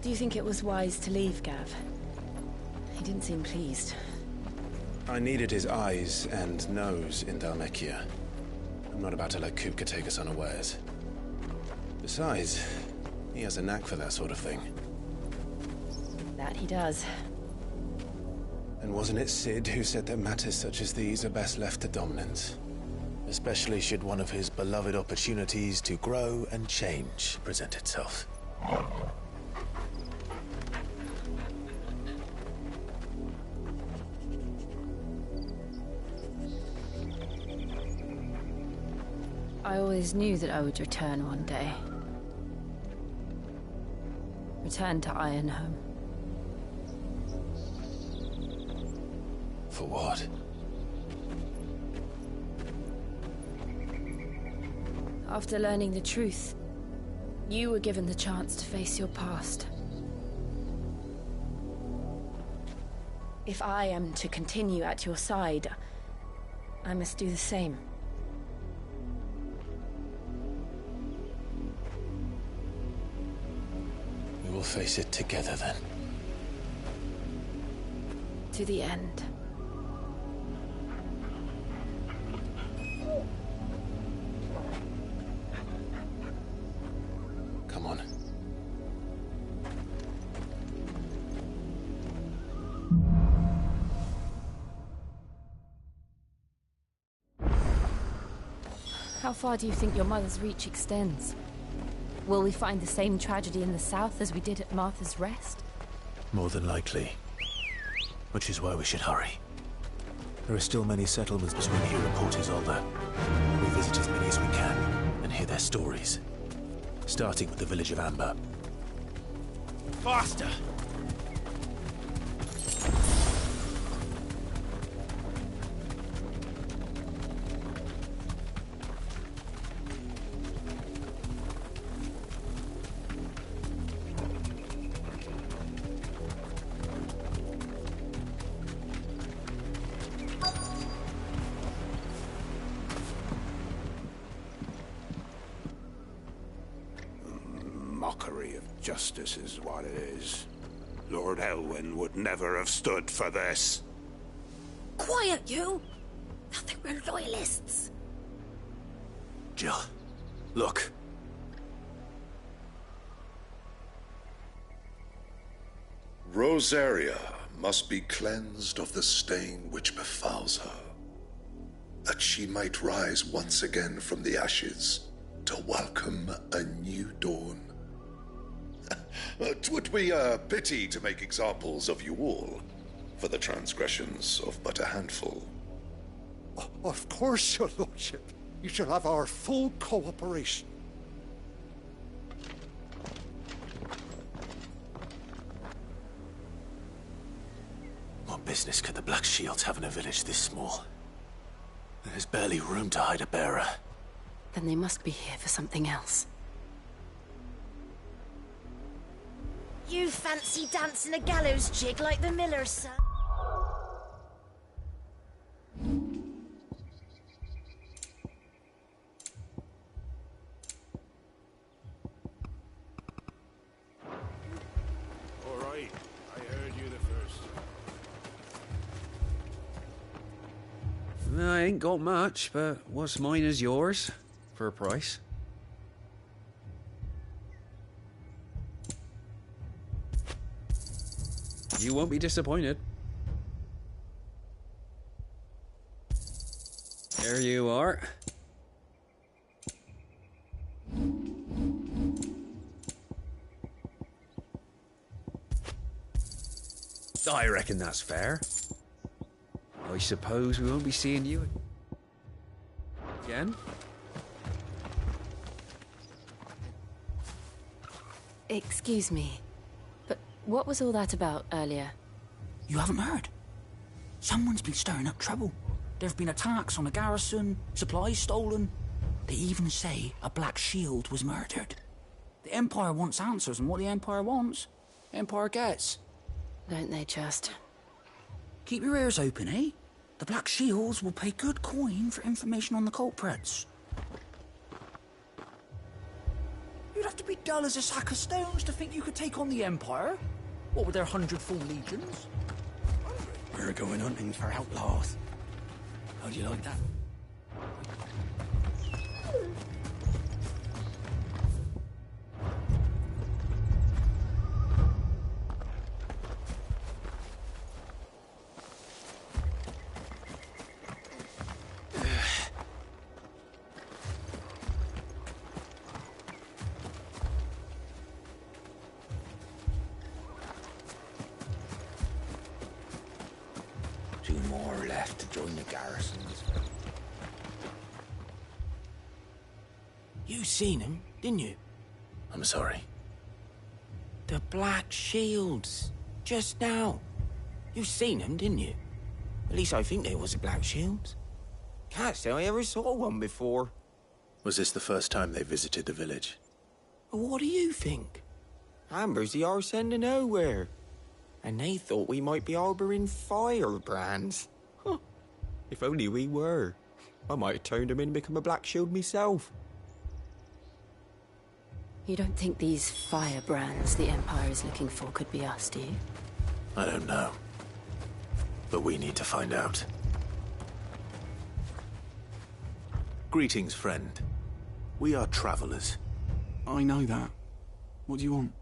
Do you think it was wise to leave, Gav? He didn't seem pleased. I needed his eyes and nose in Dhalmekia. I'm not about to let Kupka take us unawares. Besides, he has a knack for that sort of thing. That he does. And wasn't it Sid who said that matters such as these are best left to dominance? Especially should one of his beloved opportunities to grow and change present itself. I always knew that I would return one day. Return to Ironhome. For what? After learning the truth, you were given the chance to face your past. If I am to continue at your side, I must do the same. We will face it together then. To the end. Come on. How far do you think your mother's reach extends? Will we find the same tragedy in the south as we did at Martha's Rest? More than likely. Which is why we should hurry. There are still many settlements between here and Port Isolde. We visit as many as we can and hear their stories. Starting with the village of Amber. Faster! Mockery of justice is what it is. Lord Elwyn would never have stood for this. Quiet, you! I think we're loyalists. Jill, look. Rosaria must be cleansed of the stain which befouls her, that she might rise once again from the ashes to welcome a new dawn. 'Twould be a pity to make examples of you all, for the transgressions of but a handful. Of course, your lordship. You shall have our full cooperation. What business could the Black Shields have in a village this small? There's barely room to hide a bearer. Then they must be here for something else. You fancy dancing a gallows jig like the miller's son? All right, I heard you the first. I ain't got much, but what's mine is yours, for a price. You won't be disappointed. There you are. I reckon that's fair. I suppose we won't be seeing you again? Excuse me, but what was all that about earlier? You haven't heard? Someone's been stirring up trouble. There have been attacks on the garrison, supplies stolen. They even say a Black Shield was murdered. The Empire wants answers, and what the Empire wants, Empire gets. Don't they just? Keep your ears open, eh? The Black Shields will pay good coin for information on the culprits. You'd have to be dull as a sack of stones to think you could take on the Empire. What with their 100 full legions? We're going hunting for outlaws. How do you like that? Two more left to join the garrisons. You seen him, didn't you? I'm sorry. The Black Shields. Just now. You seen them, didn't you? At least I think they was the Black Shields. Can't say I ever saw one before. Was this the first time they visited the village? What do you think? Amber's the arse end of nowhere. And they thought we might be harbouring firebrands. Huh. If only we were. I might have turned them in and become a Black Shield myself. You don't think these firebrands the Empire is looking for could be us, do you? I don't know. But we need to find out. Greetings, friend. We are travelers. I know that. What do you want?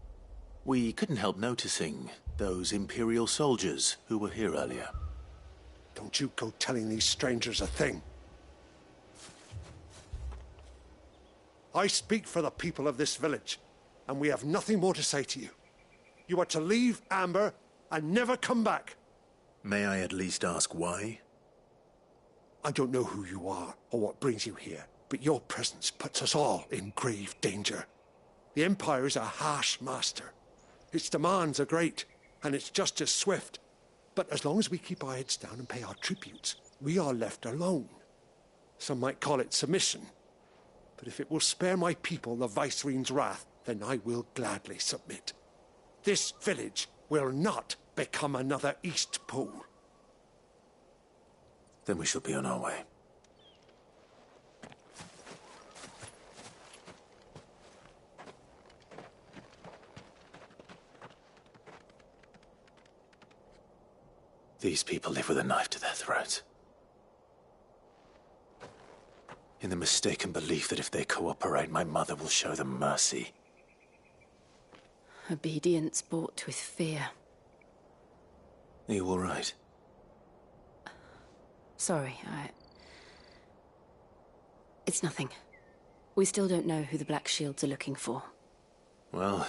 We couldn't help noticing those Imperial soldiers who were here earlier. Don't you go telling these strangers a thing. I speak for the people of this village, and we have nothing more to say to you. You are to leave Amber and never come back. May I at least ask why? I don't know who you are or what brings you here, but your presence puts us all in grave danger. The Empire is a harsh master. Its demands are great, and its justice swift. But as long as we keep our heads down and pay our tributes, we are left alone. Some might call it submission. But if it will spare my people the Viceroy's wrath, then I will gladly submit. This village will not become another Eastpool. Then we shall be on our way. These people live with a knife to their throats. In the mistaken belief that if they cooperate, my mother will show them mercy. Obedience bought with fear. Are you all right? Sorry, It's nothing. We still don't know who the Black Shields are looking for. Well,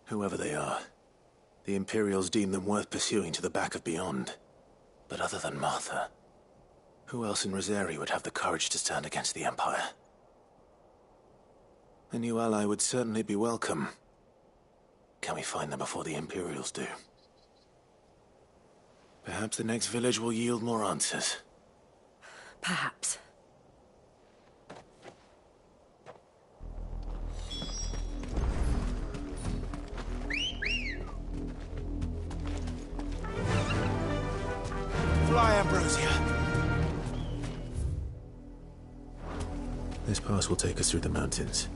whoever they are, the Imperials deem them worth pursuing to the back of beyond. But other than Martha, who else in Rosari would have the courage to stand against the Empire? A new ally would certainly be welcome. Can we find them before the Imperials do? Perhaps the next village will yield more answers. Perhaps. Fly, Ambrosia! This pass will take us through the mountains.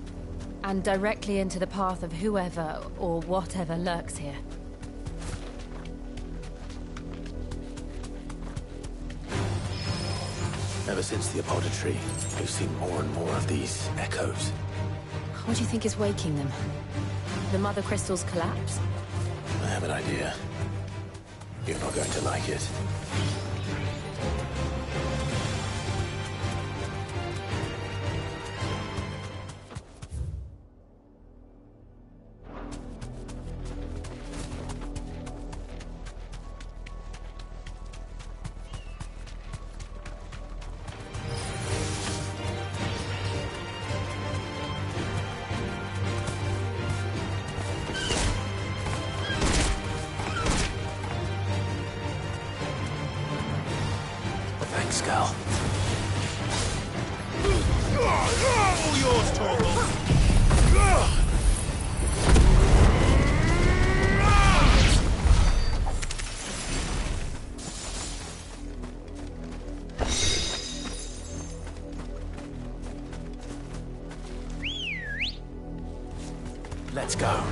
And directly into the path of whoever or whatever lurks here. Ever since the Apothecary, we've seen more and more of these echoes. What do you think is waking them? The Mother Crystal's collapse? I have an idea. You're not going to like it. Let's go.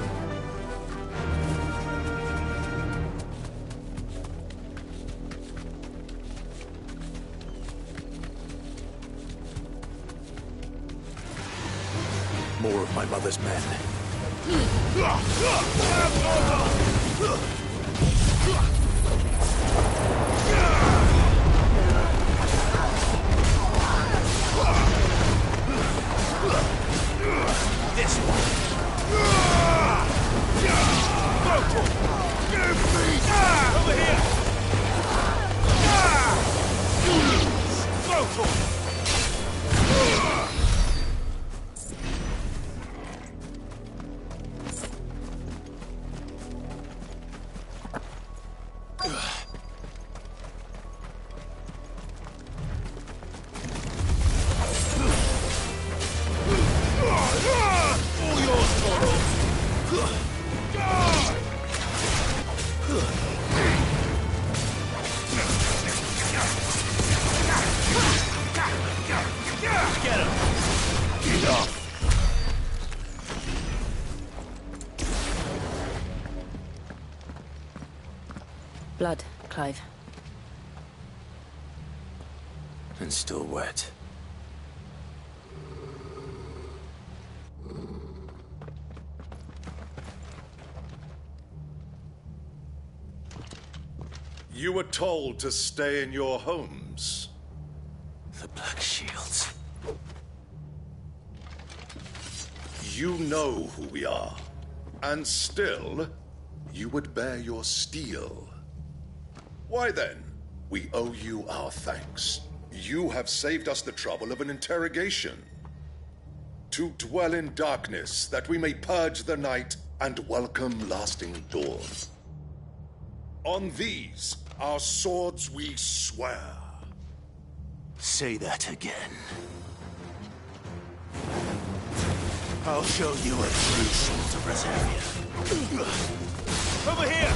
More of my mother's men. This one. Over here. Blood, Clive. And still wet. You were told to stay in your homes. The Black Shields. You know who we are. And still, you would bear your steel. Why then, we owe you our thanks. You have saved us the trouble of an interrogation. To dwell in darkness, that we may purge the night and welcome lasting dawn. On these, our swords we swear. Say that again. I'll show you a true sword of Rosaria. Over here!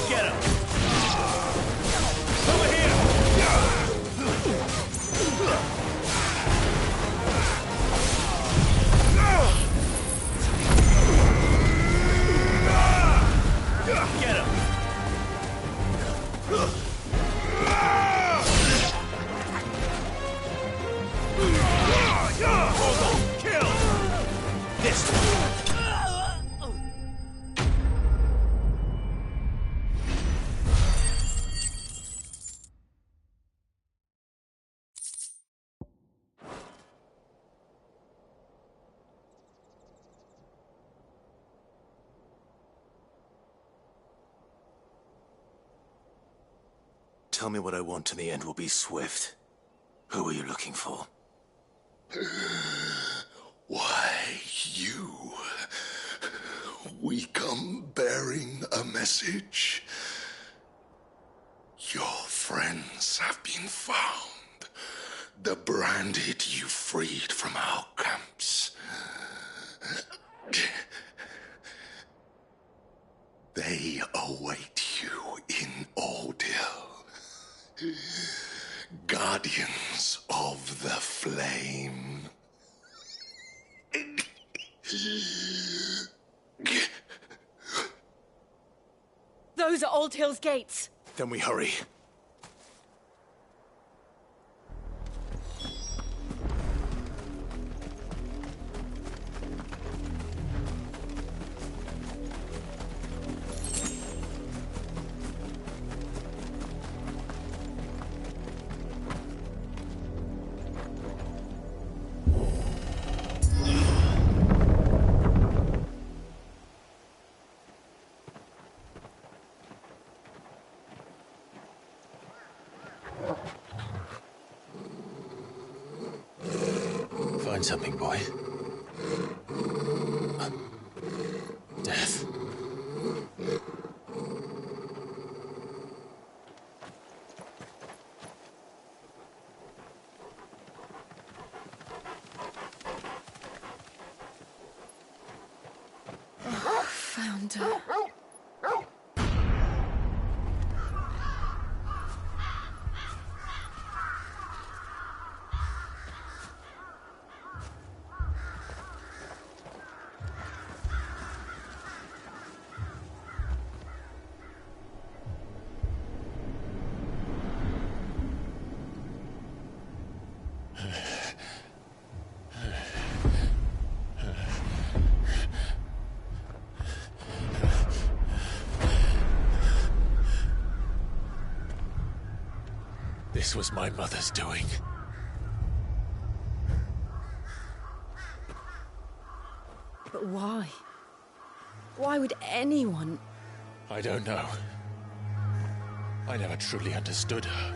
Get him! Over here! Get him! Hold on! Kill! This time! Tell me what I want and the end will be swift. Who are you looking for? Why, you. We come bearing a message. Your friends have been found. The branded you freed from our camps. They await you in Oldhill. Guardians of the Flame. Those are Old Hill's gates. Then we hurry. Find something, boy. Death. Hunter. This was my mother's doing. But why? Why would anyone... I don't know. I never truly understood her.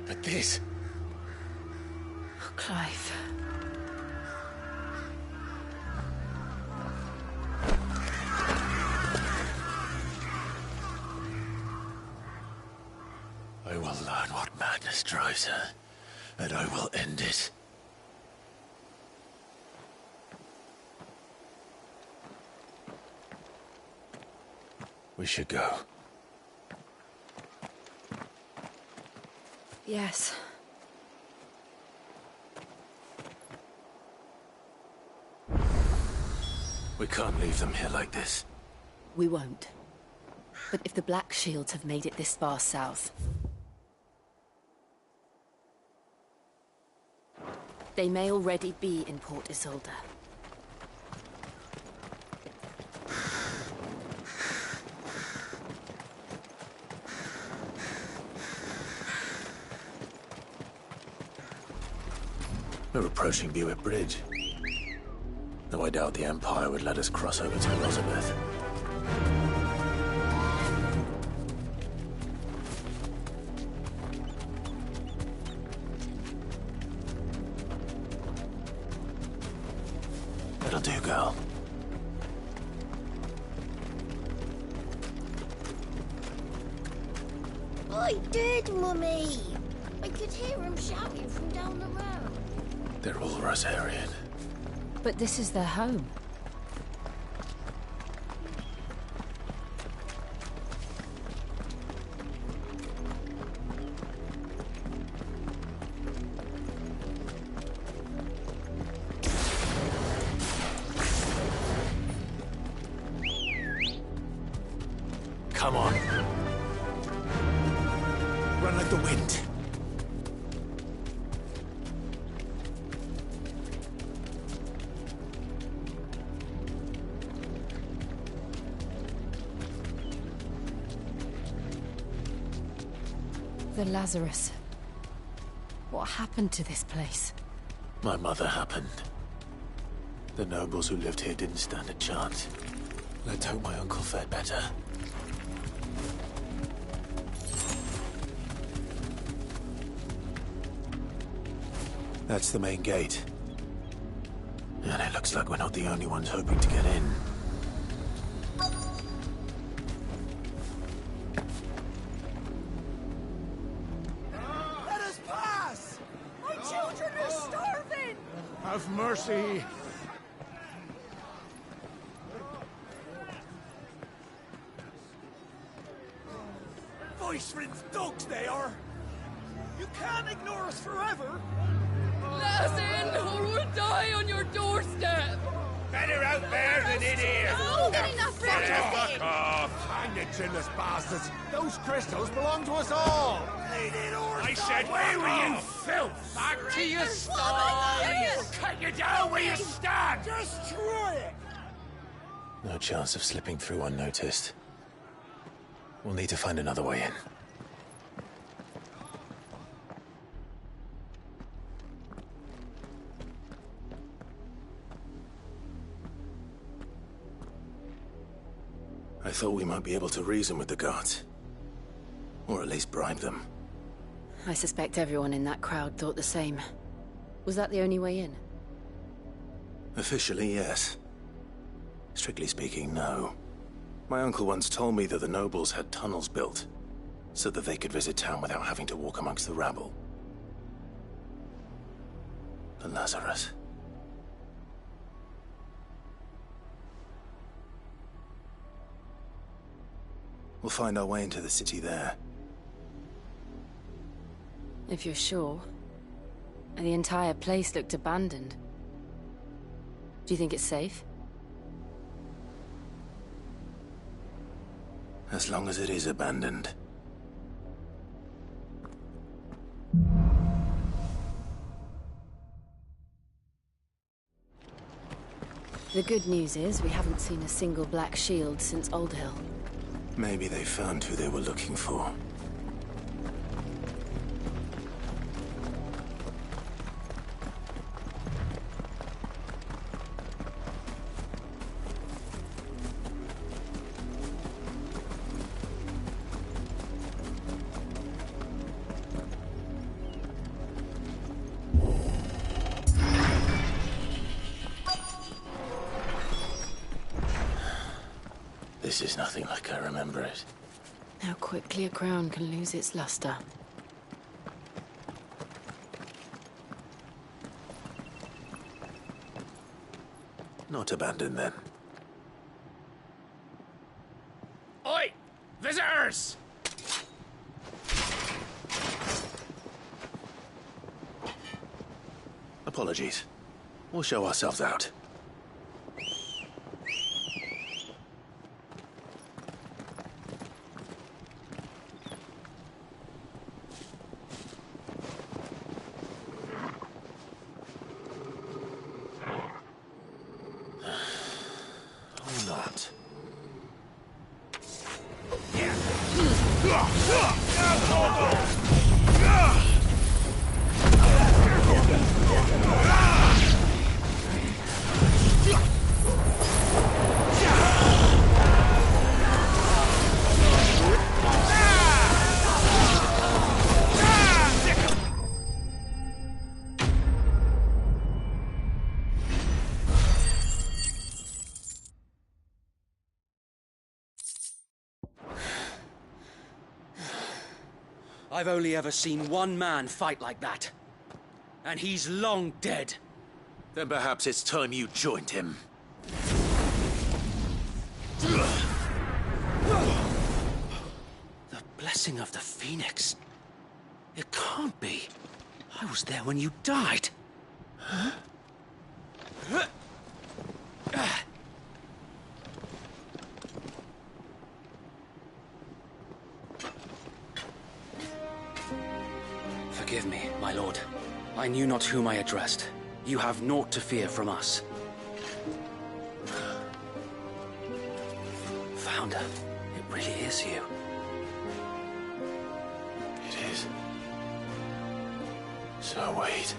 But this... Oh, Clive. I will learn what madness drives her, and I will end it. We should go. Yes. We can't leave them here like this. We won't. But if the Black Shields have made it this far south... they may already be in Port Isolde. We're approaching Buick Bridge. Though I doubt the Empire would let us cross over to Elizabeth. That'll do, girl. I did, Mummy. I could hear him shouting from down the road. They're all Rosarian. But this is their home. Come on. Run like the wind. The Lazarus. What happened to this place? My mother happened. The nobles who lived here didn't stand a chance. Let's hope my uncle fared better. That's the main gate. And it looks like we're not the only ones hoping to get in. Let us pass! My children are starving! Have mercy. Voice-rinsed dogs they are! You can't ignore us forever! Let us in, or we'll die on your doorstep! Better out there than in here! Oh, good enough for Fuck off! Hang the chinless bastards! Those crystals belong to us all! I said, where were you, filth? Back to your stalls! Cut you down where you stand! Destroy it! No chance of slipping through unnoticed. We'll need to find another way in. I thought we might be able to reason with the guards. Or at least bribe them. I suspect everyone in that crowd thought the same. Was that the only way in? Officially, yes. Strictly speaking, no. My uncle once told me that the nobles had tunnels built, so that they could visit town without having to walk amongst the rabble. The Lazarus. We'll find our way into the city there. If you're sure. The entire place looked abandoned. Do you think it's safe? As long as it is abandoned. The good news is we haven't seen a single black shield since Old Hill. Maybe they found who they were looking for. This is nothing like I remember it. How quickly a crown can lose its luster. Not abandoned, then. Oi! Visitors! Apologies. We'll show ourselves out. I've only ever seen one man fight like that. And he's long dead. Then perhaps it's time you joined him. The blessing of the Phoenix. It can't be. I was there when you died. Huh? Forgive me, my lord. I knew not whom I addressed. You have naught to fear from us. Founder, it really is you. It is. So wait.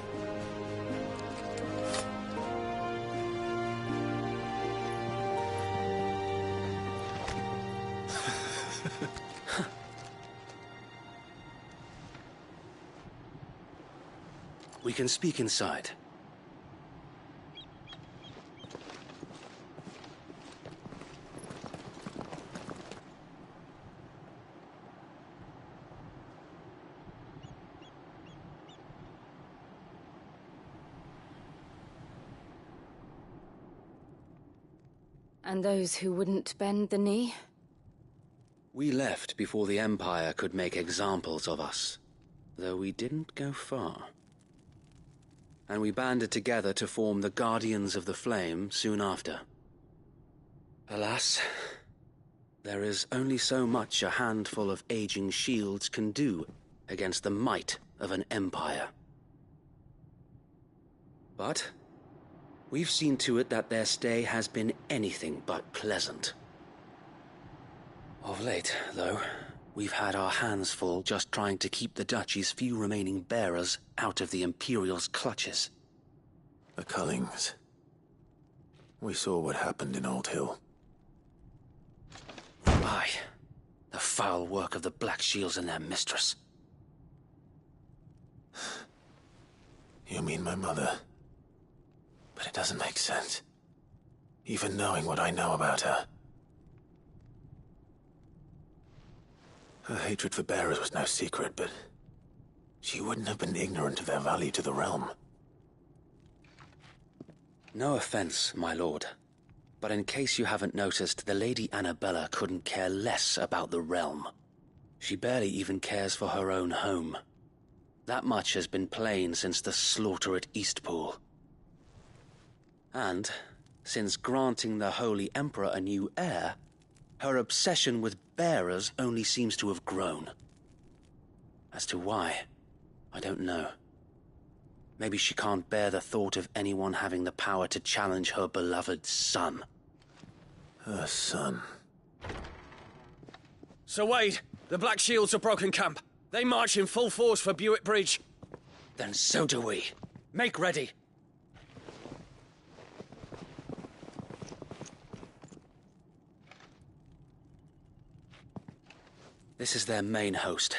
We can speak inside. And those who wouldn't bend the knee? We left before the Empire could make examples of us, though we didn't go far. And we banded together to form the Guardians of the Flame soon after. Alas, there is only so much a handful of aging shields can do against the might of an empire. But we've seen to it that their stay has been anything but pleasant. Of late, though, we've had our hands full just trying to keep the Duchy's few remaining bearers out of the Imperial's clutches. The Cullings. We saw what happened in Old Hill. Aye. The foul work of the Black Shields and their mistress. You mean my mother? But it doesn't make sense. Even knowing what I know about her. Her hatred for bearers was no secret, but she wouldn't have been ignorant of their value to the realm. No offense, my lord, But in case you haven't noticed, the Lady Annabella couldn't care less about the realm. She barely even cares for her own home. That much has been plain since the slaughter at Eastpool. And, since granting the Holy Emperor a new heir, her obsession with bearers only seems to have grown. As to why, I don't know. Maybe she can't bear the thought of anyone having the power to challenge her beloved son. Her son. Sir Wade, the Black Shields have broken camp. They march in full force for Buick Bridge. Then so do we. Make ready. This is their main host.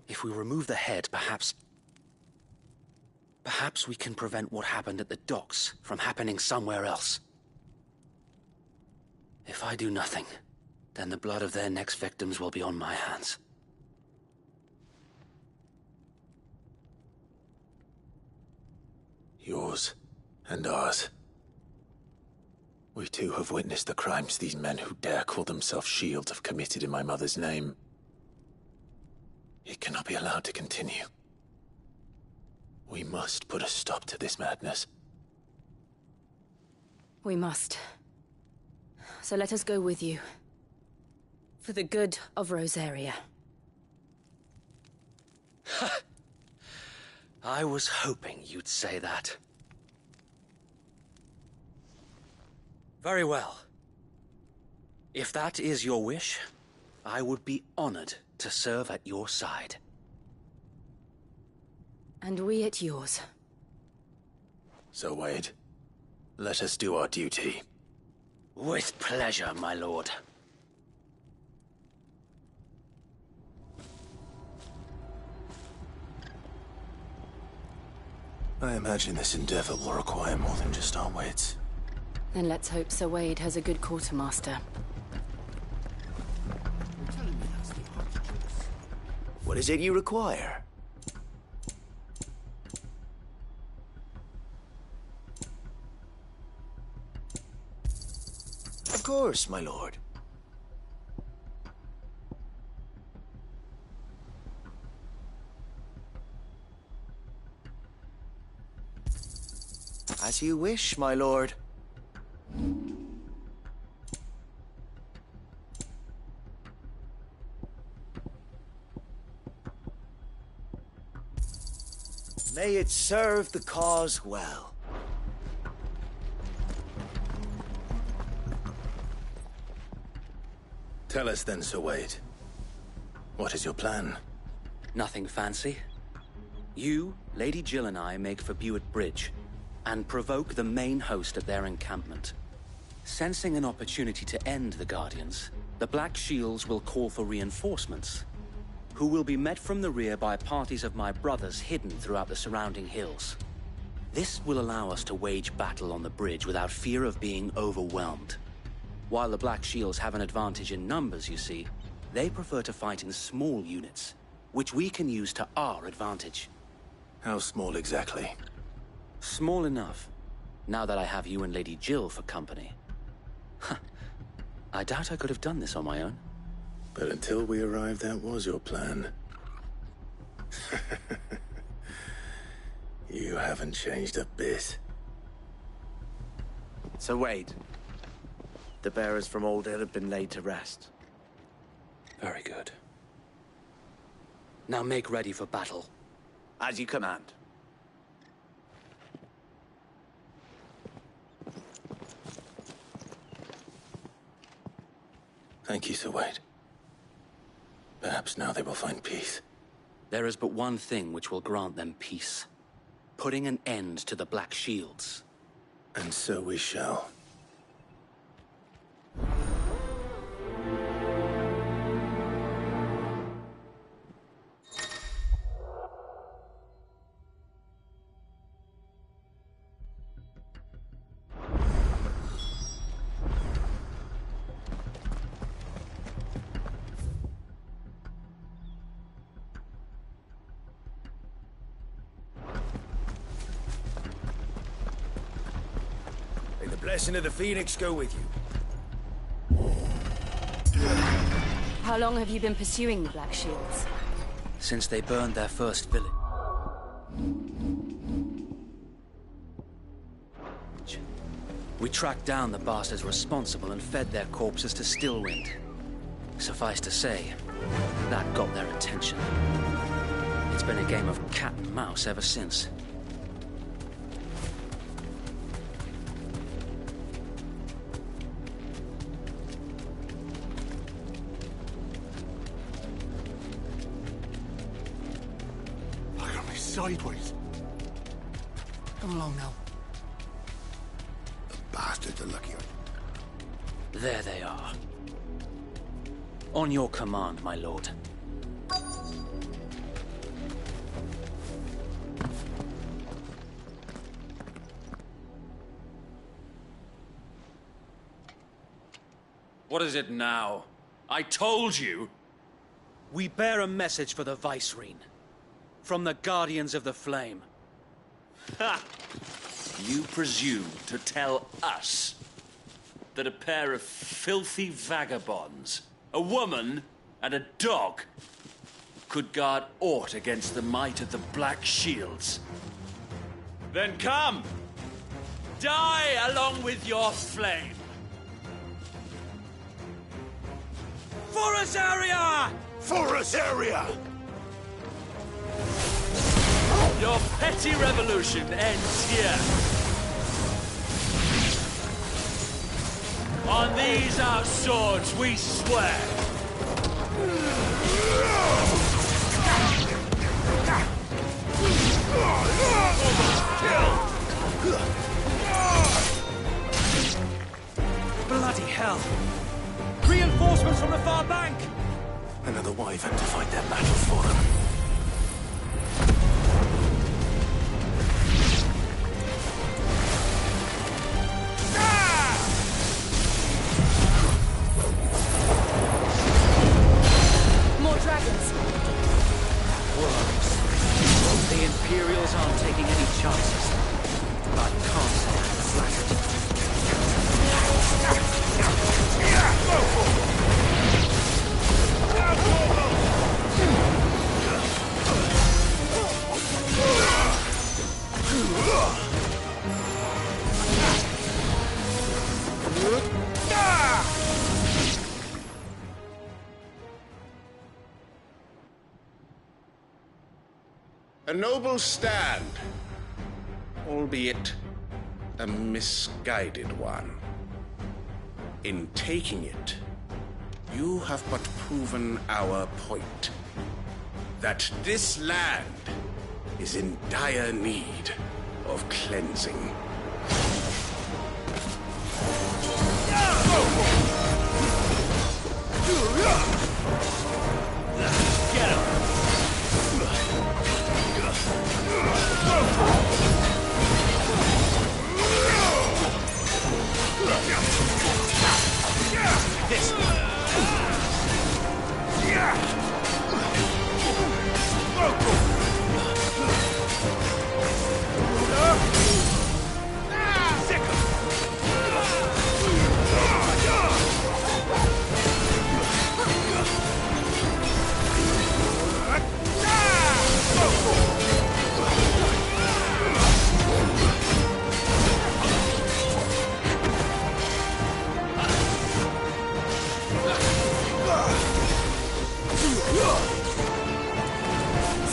If we remove the head, perhaps we can prevent what happened at the docks from happening somewhere else. If I do nothing, then the blood of their next victims will be on my hands. Yours and ours. We too have witnessed the crimes these men who dare call themselves Shields have committed in my mother's name. It cannot be allowed to continue. We must put a stop to this madness. We must. So let us go with you. For the good of Rosaria. I was hoping you'd say that. Very well. If that is your wish, I would be honored to serve at your side. And we at yours. So, Wade, let us do our duty. With pleasure, my lord. I imagine this endeavor will require more than just our wits. Then let's hope Sir Wade has a good quartermaster. What is it you require? Of course, my lord. As you wish, my lord. May it serve the cause well. Tell us then, Sir Wade. What is your plan? Nothing fancy. You, Lady Jill and I make for Buick Bridge, and provoke the main host at their encampment. Sensing an opportunity to end the Guardians, the Black Shields will call for reinforcements, who will be met from the rear by parties of my brothers hidden throughout the surrounding hills. This will allow us to wage battle on the bridge without fear of being overwhelmed. While the Black Shields have an advantage in numbers, you see, they prefer to fight in small units, which we can use to our advantage. How small exactly? Small enough, now that I have you and Lady Jill for company. I doubt I could have done this on my own. But until we arrived, that was your plan. You haven't changed a bit. Sir Wade, the bearers from Old Hill have been laid to rest. Very good. Now make ready for battle. As you command. Thank you, Sir Wade. Perhaps now they will find peace. There is but one thing which will grant them peace. Putting an end to the Black Shields. And so we shall. blessing of the Phoenix go with you. How long have you been pursuing the Black Shields? Since they burned their first village. We tracked down the bastards responsible and fed their corpses to Stillwind. Suffice to say, that got their attention. It's been a game of cat and mouse ever since. Look at me sideways. Come along now. The bastards are lucky. There they are. On your command, my lord. What is it now? I told you! We bear a message for the Vicereine. From the Guardians of the Flame. Ha! You presume to tell us that a pair of filthy vagabonds, a woman and a dog, could guard aught against the might of the Black Shields? Then come! Die along with your flame! For Azaria! For Azaria! Your petty revolution ends here. On these our swords we swear. Bloody hell! Reinforcements from the far bank! Another wyvern to fight their battles for them. More dragons! Worms. The Imperials aren't taking any chances. I can't say I'm flattered. A noble stand, albeit a misguided one. In taking it, you have but proven our point. That this land is in dire need of cleansing. Get him! This!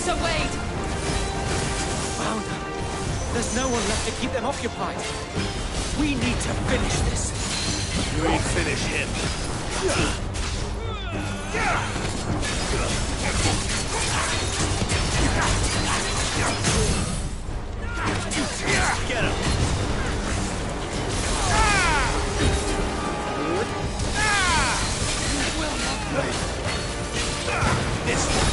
Sir Wade! Found them. There's no one left to keep them occupied. We need to finish this. You ain't finish him. Get him! This one.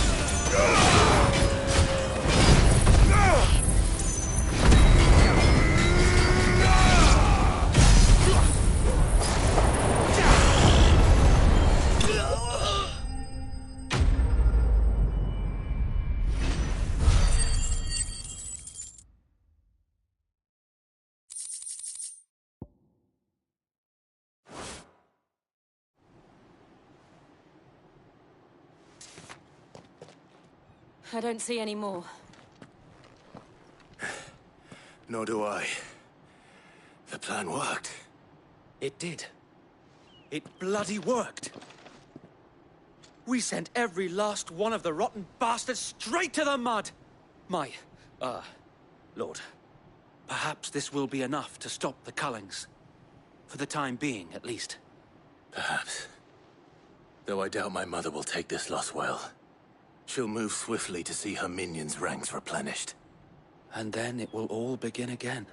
I don't see any more. Nor do I. The plan worked. It did. It bloody worked. We sent every last one of the rotten bastards straight to the mud! My, Lord, perhaps this will be enough to stop the Cullings. For the time being, at least. Perhaps. Though I doubt my mother will take this loss well. She'll move swiftly to see her minions' ranks replenished. And then it will all begin again.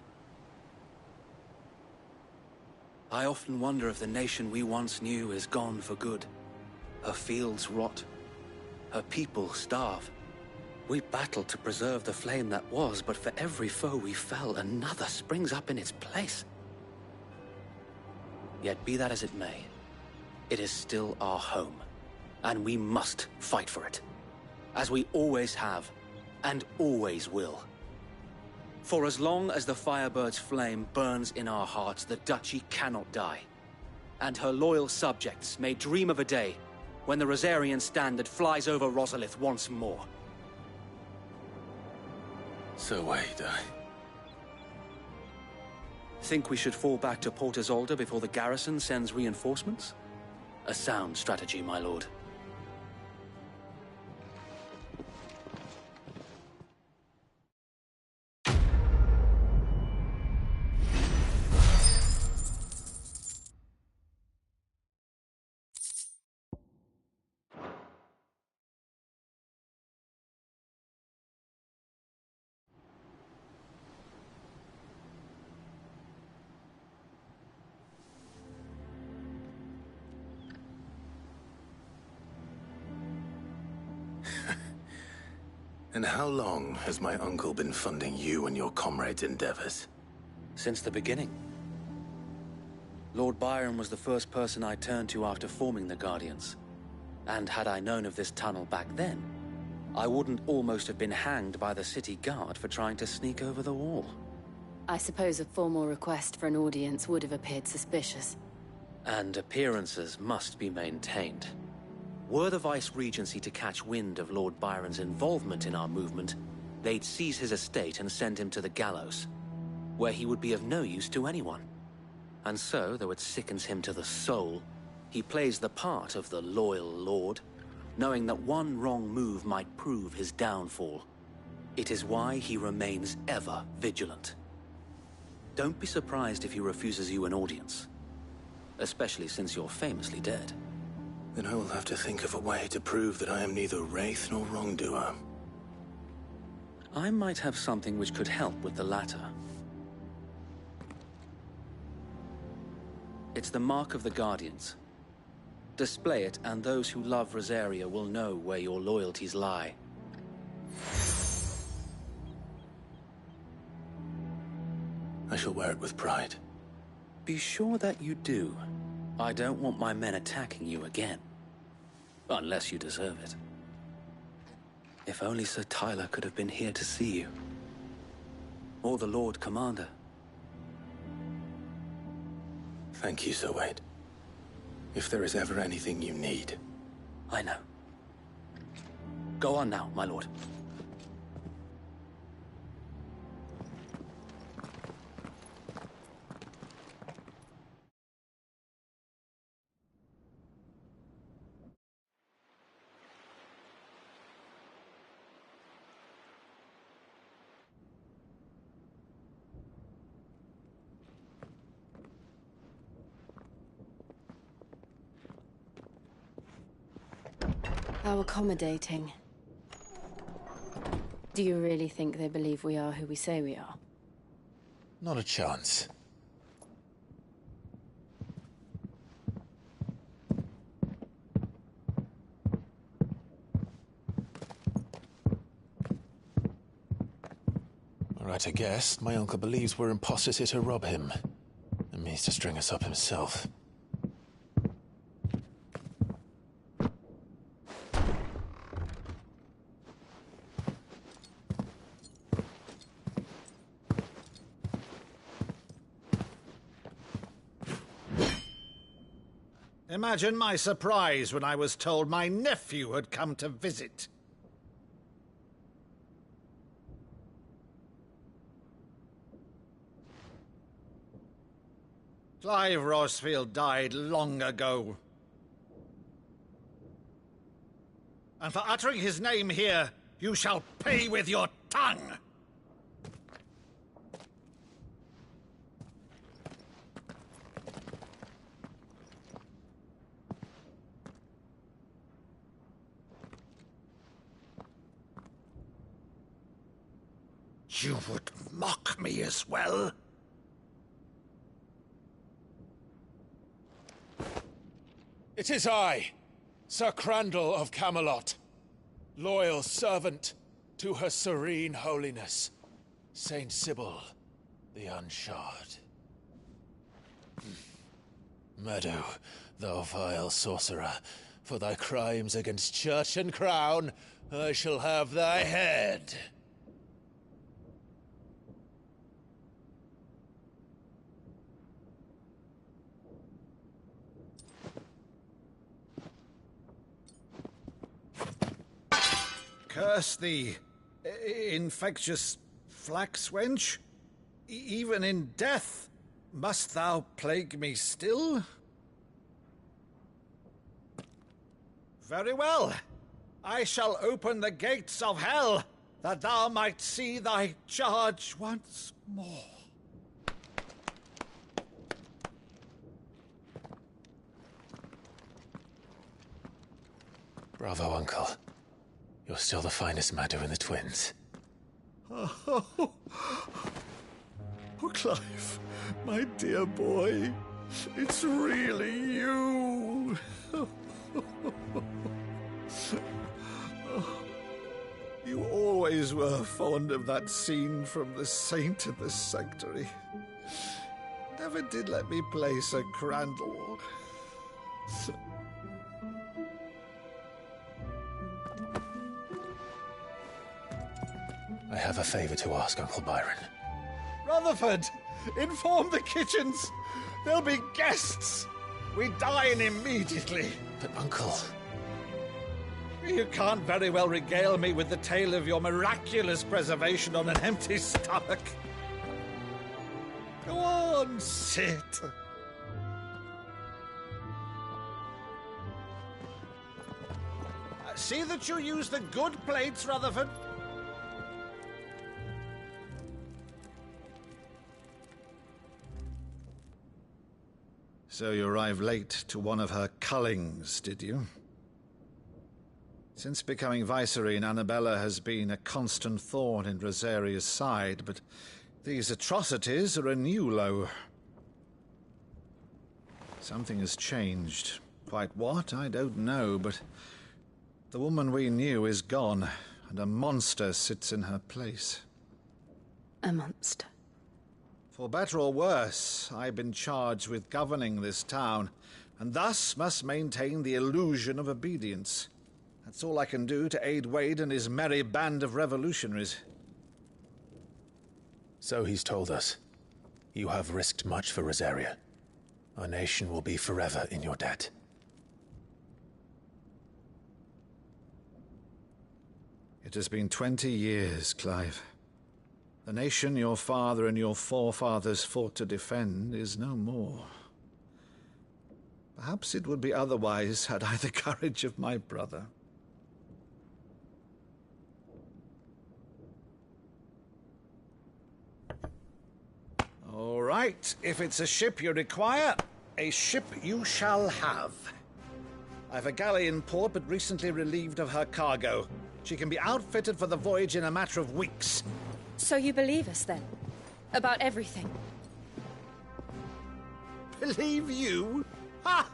I often wonder if the nation we once knew is gone for good. Her fields rot. Her people starve. We battled to preserve the flame that was, but for every foe we fell, another springs up in its place. Yet be that as it may, it is still our home, and we must fight for it. As we always have, and always will. For as long as the Firebird's flame burns in our hearts, the Duchy cannot die. And her loyal subjects may dream of a day when the Rosarian standard flies over Rosalith once more. So wait, Think we should fall back to Port Isolde before the garrison sends reinforcements? A sound strategy, my lord. And how long has my uncle been funding you and your comrades' endeavors? Since the beginning. Lord Byron was the first person I turned to after forming the Guardians. And had I known of this tunnel back then, I wouldn't almost have been hanged by the city guard for trying to sneak over the wall. I suppose a formal request for an audience would have appeared suspicious. And appearances must be maintained. Were the Vice-Regency to catch wind of Lord Byron's involvement in our movement, they'd seize his estate and send him to the gallows, where he would be of no use to anyone. And so, though it sickens him to the soul, he plays the part of the loyal lord, knowing that one wrong move might prove his downfall. It is why he remains ever vigilant. Don't be surprised if he refuses you an audience, especially since you're famously dead. Then I will have to think of a way to prove that I am neither wraith nor wrongdoer. I might have something which could help with the latter. It's the Mark of the Guardians. Display it, and those who love Rosaria will know where your loyalties lie. I shall wear it with pride. Be sure that you do. I don't want my men attacking you again. Unless you deserve it. If only Sir Tyler could have been here to see you. Or the Lord Commander. Thank you, Sir Wade. If there is ever anything you need. I know. Go on now, my lord. How accommodating. Do you really think they believe we are who we say we are? Not a chance. All right, I guess. My uncle believes we're imposters here to rob him. And means to string us up himself. Imagine my surprise when I was told my nephew had come to visit. Clive Rosfield died long ago. And for uttering his name here, you shall pay with your tongue! You would mock me as well? It is I, Sir Crandall of Camelot, loyal servant to Her Serene Holiness, Saint Sybil the Unshod. Meadow, thou vile sorcerer, for thy crimes against church and crown, I shall have thy head. Curse thee, infectious flax wench. Even in death, must thou plague me still? Very well. I shall open the gates of hell, that thou might see thy charge once more. Bravo, Uncle. You're still the finest Meadow in the twins. Oh, Clive, my dear boy, it's really you. You always were fond of that scene from The Saint in the Sanctuary. Never did let me play Sir Crandall. I have a favor to ask, Uncle Byron. Rutherford, inform the kitchens. There'll be guests. We dine immediately. But, Uncle... You can't very well regale me with the tale of your miraculous preservation on an empty stomach. Go on, sit. See that you use the good plates, Rutherford. So you arrived late to one of her cullings, did you? Since becoming Vicereine, Annabella has been a constant thorn in Rosaria's side, but these atrocities are a new low. Something has changed. Quite what, I don't know, but the woman we knew is gone, and a monster sits in her place. A monster? For better or worse, I've been charged with governing this town, and thus must maintain the illusion of obedience. That's all I can do to aid Wade and his merry band of revolutionaries. So he's told us. You have risked much for Rosaria. Our nation will be forever in your debt. It has been 20 years, Clive. The nation your father and your forefathers fought to defend is no more. Perhaps it would be otherwise had I the courage of my brother. All right, if it's a ship you require, a ship you shall have. I've a galley in port, but recently relieved of her cargo. She can be outfitted for the voyage in a matter of weeks. So you believe us, then? About everything? Believe you? Ha!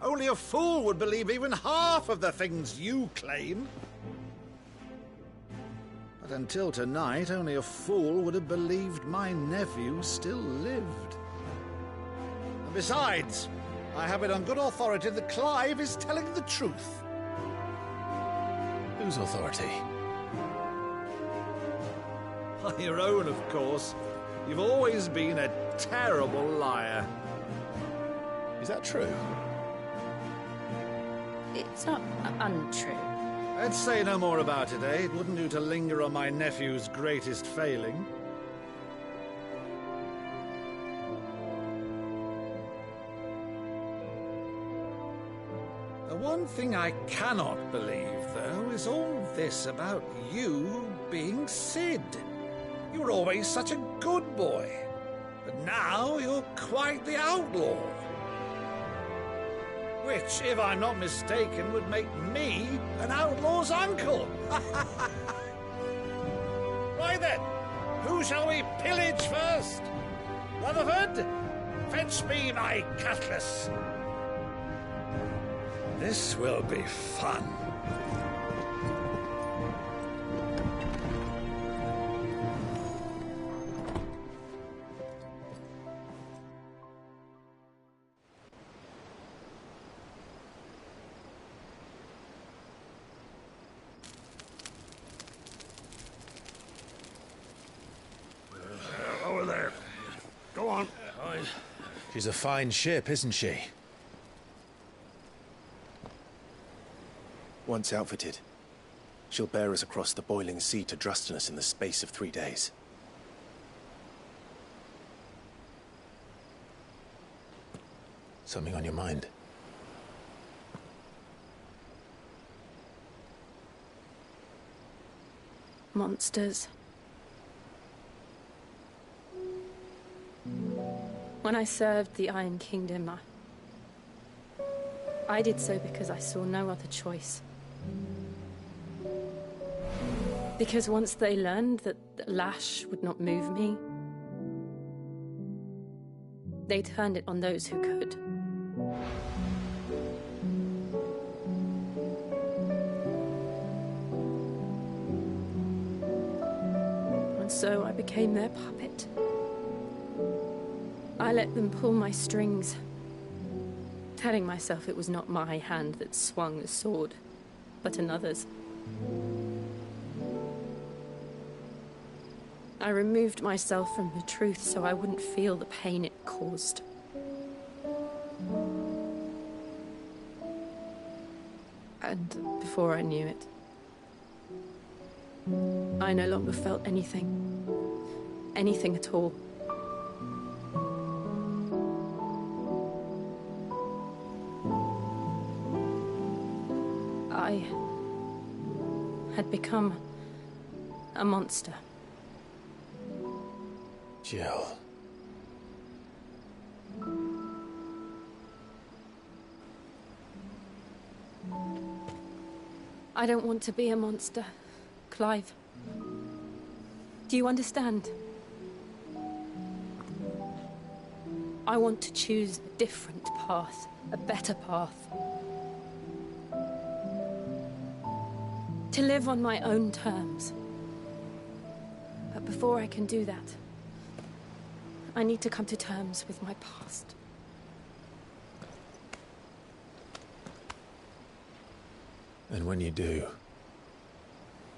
Only a fool would believe even half of the things you claim. But until tonight, only a fool would have believed my nephew still lived. And besides, I have it on good authority that Clive is telling the truth. Whose authority? Your own, of course. You've always been a terrible liar. Is that true? It's not untrue. Let's say no more about it, eh? It wouldn't do to linger on my nephew's greatest failing. The one thing I cannot believe, though, is all this about you being Cid. You were always such a good boy, but now you're quite the outlaw. Which, if I'm not mistaken, would make me an outlaw's uncle. Right then, who shall we pillage first? Rutherford, fetch me my cutlass. This will be fun. Over there. Go on. She's a fine ship, isn't she? Once outfitted, she'll bear us across the boiling sea to Drustinus in the space of 3 days. Something on your mind? Monsters. When I served the Iron Kingdom, I did so because I saw no other choice. Because once they learned that the lash would not move me, they turned it on those who could. And so I became their puppet. I let them pull my strings, telling myself it was not my hand that swung the sword, but another's. I removed myself from the truth so I wouldn't feel the pain it caused. And before I knew it, I no longer felt anything. Anything at all. I had become a monster. Jill. I don't want to be a monster, Clive. Do you understand? I want to choose a different path, a better path. To live on my own terms. But before I can do that, I need to come to terms with my past. And when you do,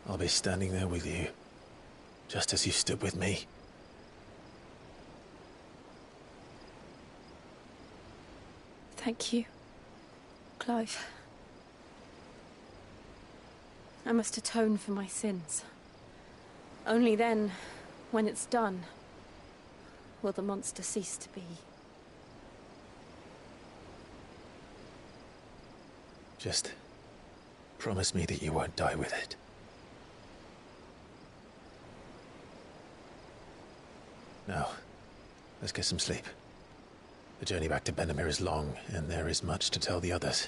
I'll be standing there with you, just as you stood with me. Thank you, Clive. I must atone for my sins. Only then, when it's done, will the monster cease to be. Just promise me that you won't die with it. Now, let's get some sleep. The journey back to Benamir is long, and there is much to tell the others.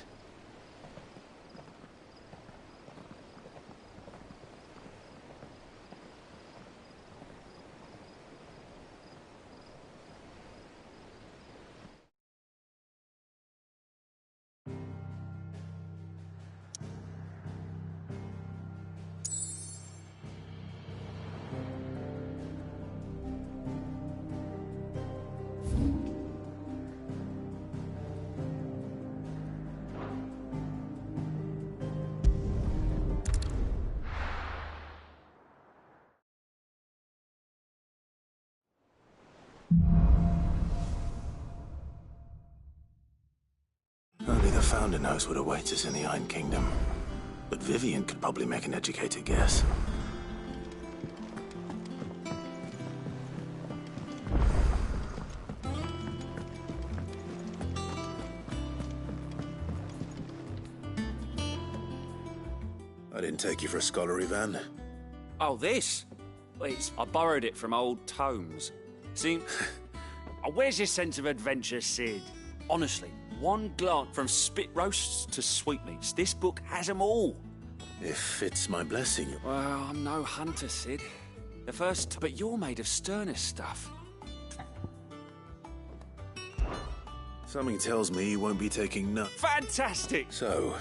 Only the Founder knows what awaits us in the Iron Kingdom. But Vivian could probably make an educated guess. I didn't take you for a scholarly van. Oh, this? I borrowed it from old tomes. See, where's your sense of adventure, Sid? Honestly, one glance from spit roasts to sweetmeats, this book has them all. If it's my blessing. Well, I'm no hunter, Sid. The first, but you're made of sterner stuff. Something tells me you won't be taking none. Fantastic! So?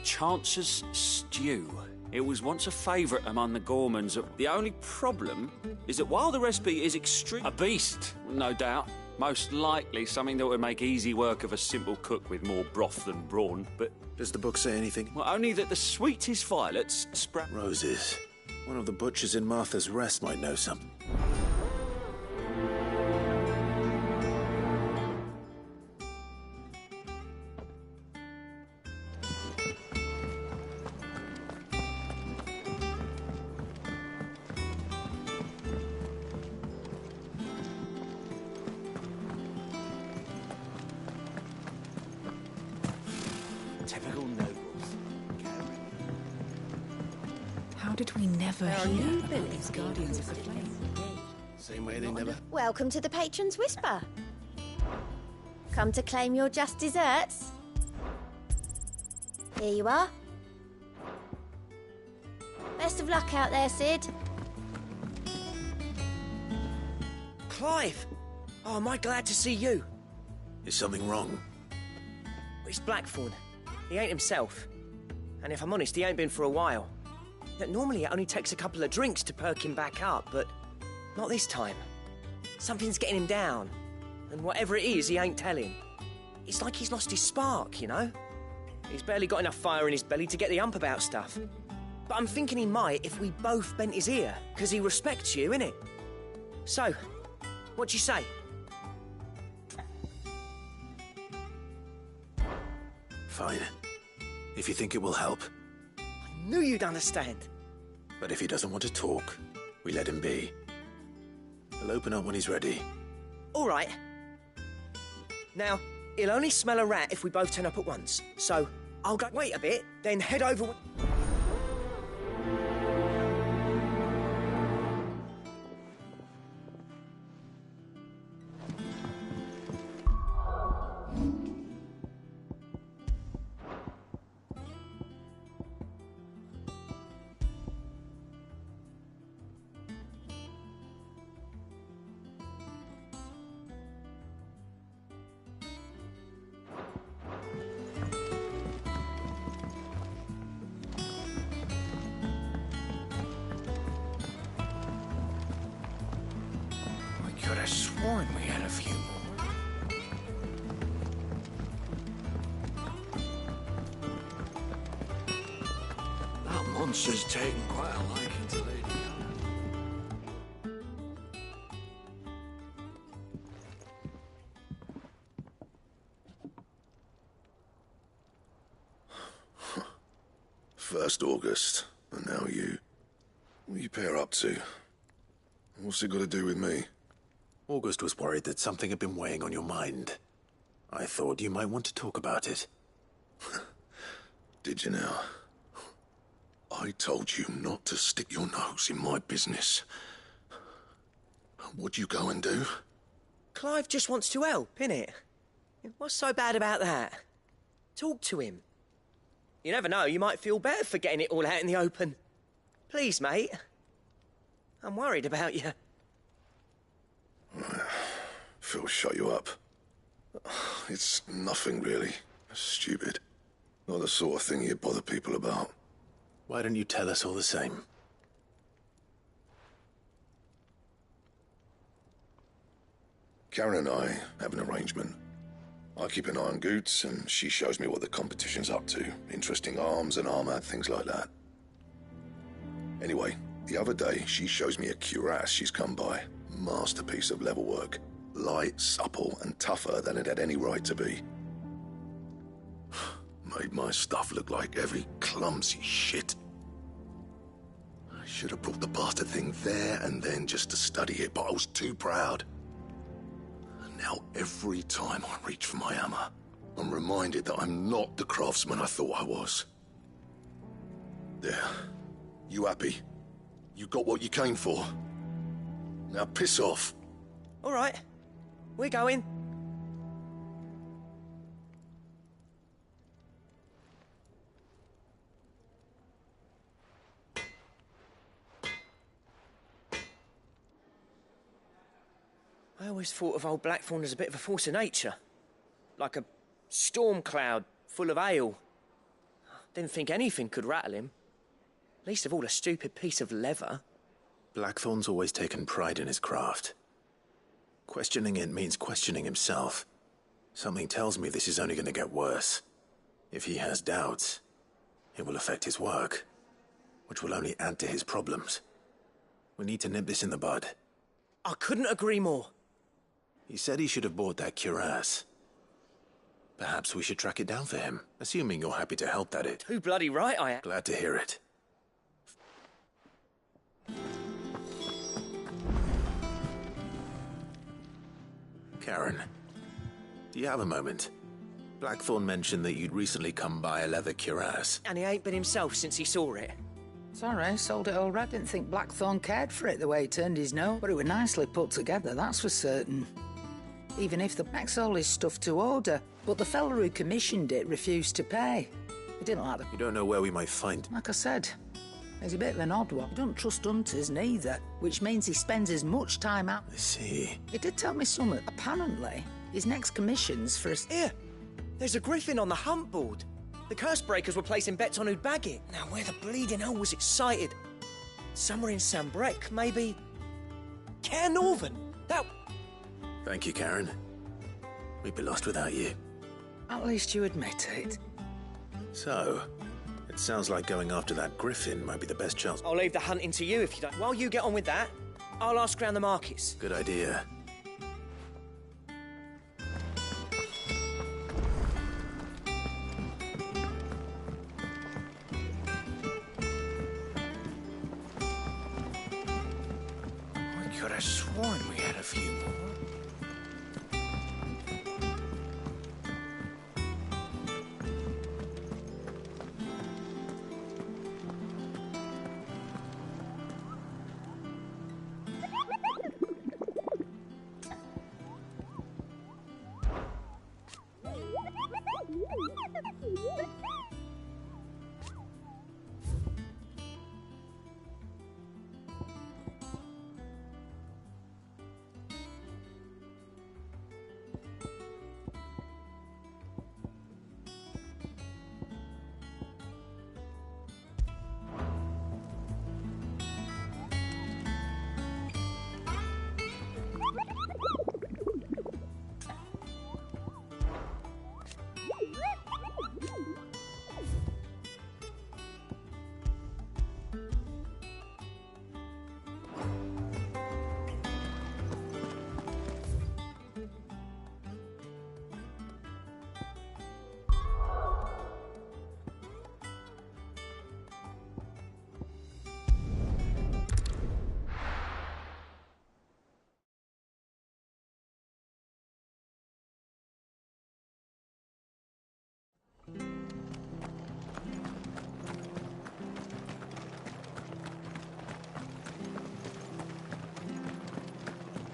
Chancer's stew. It was once a favourite among the Gormans. The only problem is that while the recipe is extreme... A beast, no doubt. Most likely something that would make easy work of a simple cook with more broth than brawn, but... Does the book say anything? Well, only that the sweetest violets sprout... Roses. One of the butchers in Martha's Rest might know something. Typical nobles. How did we never hear about these Guardians of the Flame? Same way they never... Welcome to the Patron's Whisper. Come to claim your just desserts? Here you are. Best of luck out there, Sid. Clive! Oh, am I glad to see you? Is something wrong? It's Blackthorn. He ain't himself. And if I'm honest, he ain't been for a while. Normally it only takes a couple of drinks to perk him back up, but not this time. Something's getting him down. And whatever it is, he ain't telling. It's like he's lost his spark, you know? He's barely got enough fire in his belly to get the ump about stuff. But I'm thinking he might if we both bent his ear, because he respects you, innit? So, what do you say? Fine. If you think it will help. I knew you'd understand. But if he doesn't want to talk, we let him be. He'll open up when he's ready. All right. Now, he'll only smell a rat if we both turn up at once. So, I'll go wait a bit, then head over... Could have sworn we had a few more. That monster's taken quite a liking to Lady First August, and now you. What are you pair up to? What's it got to do with me? August was worried that something had been weighing on your mind. I thought you might want to talk about it. Did you now? I told you not to stick your nose in my business. What'd you go and do? Clive just wants to help, innit? What's so bad about that? Talk to him. You never know, you might feel better for getting it all out in the open. Please, mate. I'm worried about you. Phil shut you up. It's nothing, really. Stupid. Not the sort of thing you bother people about. Why don't you tell us all the same? Karen and I have an arrangement. I keep an eye on Goots, and she shows me what the competition's up to. Interesting arms and armor, things like that. Anyway, the other day, she shows me a cuirass she's come by. Masterpiece of level work. Light, supple, and tougher than it had any right to be. Made my stuff look like heavy, clumsy shit. I should have brought the bastard thing there and then just to study it, but I was too proud. And now every time I reach for my hammer, I'm reminded that I'm not the craftsman I thought I was. There. You happy? You got what you came for. Now piss off. All right. We're going. I always thought of old Blackthorn as a bit of a force of nature. Like a storm cloud full of ale. Didn't think anything could rattle him. Least of all a stupid piece of leather. Blackthorn's always taken pride in his craft. Questioning it means questioning himself. Something tells me this is only going to get worse. If he has doubts, it will affect his work, which will only add to his problems. We need to nip this in the bud. I couldn't agree more. He said he should have bought that cuirass. Perhaps we should track it down for him, assuming you're happy to help, that it. Too bloody right I am. Glad to hear it. Karen, do you have a moment? Blackthorn mentioned that you'd recently come by a leather cuirass. And he ain't been himself since he saw it. Sorry, sold it already. Didn't think Blackthorn cared for it the way he turned his nose. But it was nicely put together, that's for certain. Even if the makes all his stuff to order. But the fella who commissioned it refused to pay. He didn't like the... You don't know where we might find... Like I said, he's a bit of an odd one. He don't trust hunters neither, which means he spends as much time out... I see. He did tell me something. Apparently, his next commission's for a... Here, there's a griffin on the hunt board. The curse breakers were placing bets on who'd bag it. Now, where the bleeding hell was it sighted? Somewhere in Sambrec, maybe... Caer Northern? That... Thank you, Karen. We'd be lost without you. At least you admit it. So, it sounds like going after that griffin might be the best chance. I'll leave the hunting to you if you don't. While you get on with that, I'll ask round the markets. Good idea. I could have sworn we had a few more.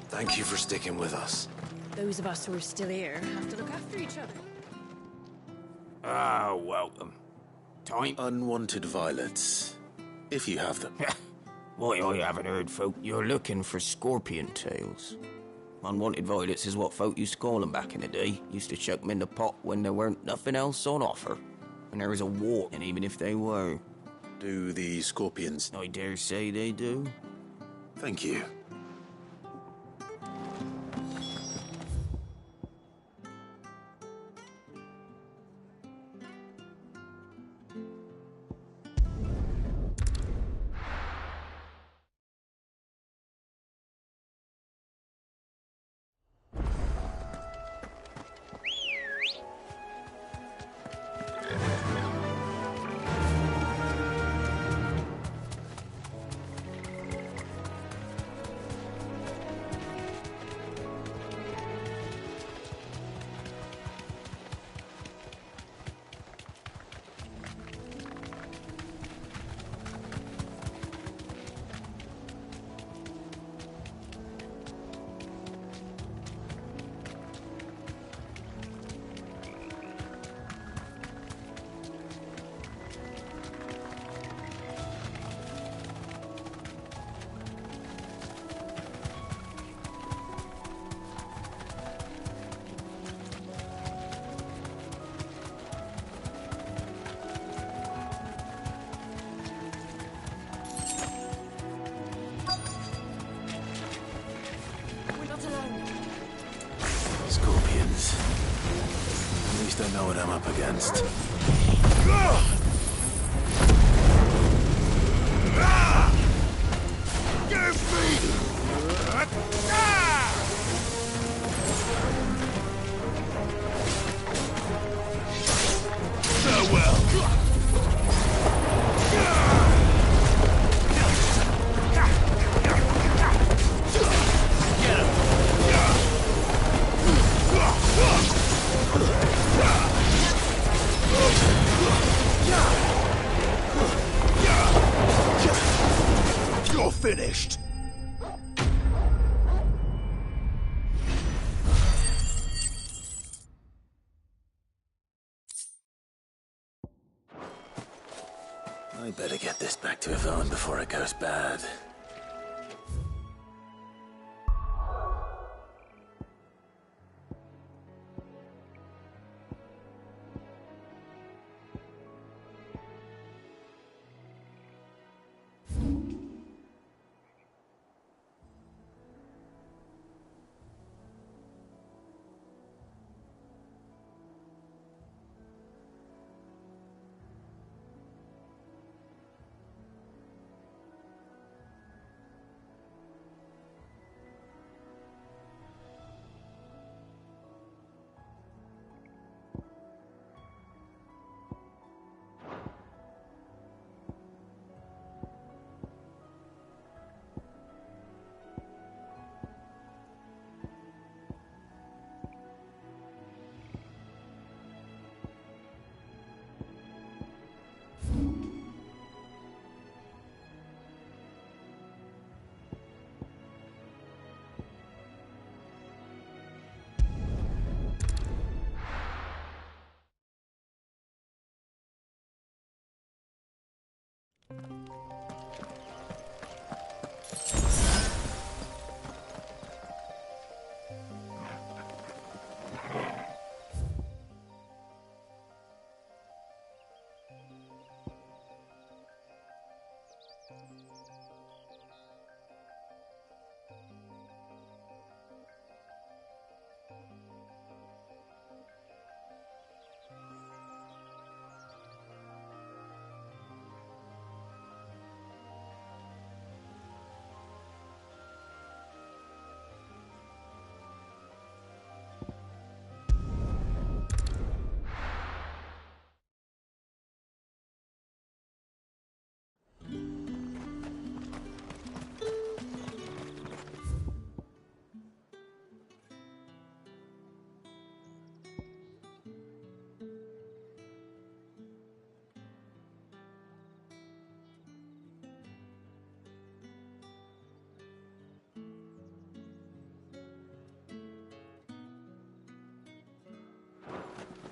Thank you for sticking with us. Those of us who are still here have to look after each other. Ah, welcome. Time? Unwanted violets, if you have them. Why, I haven't heard folk. You're looking for scorpion tails. Unwanted violets is what folk used to call them back in the day. Used to chuck them in the pot when there weren't nothing else on offer. When there was a war, and even if they were. Do the scorpions... I dare say they do. Thank you. Scorpions. At least I know what I'm up against. Give me! Farewell! You're finished! I better get this back to Yvonne before it goes bad.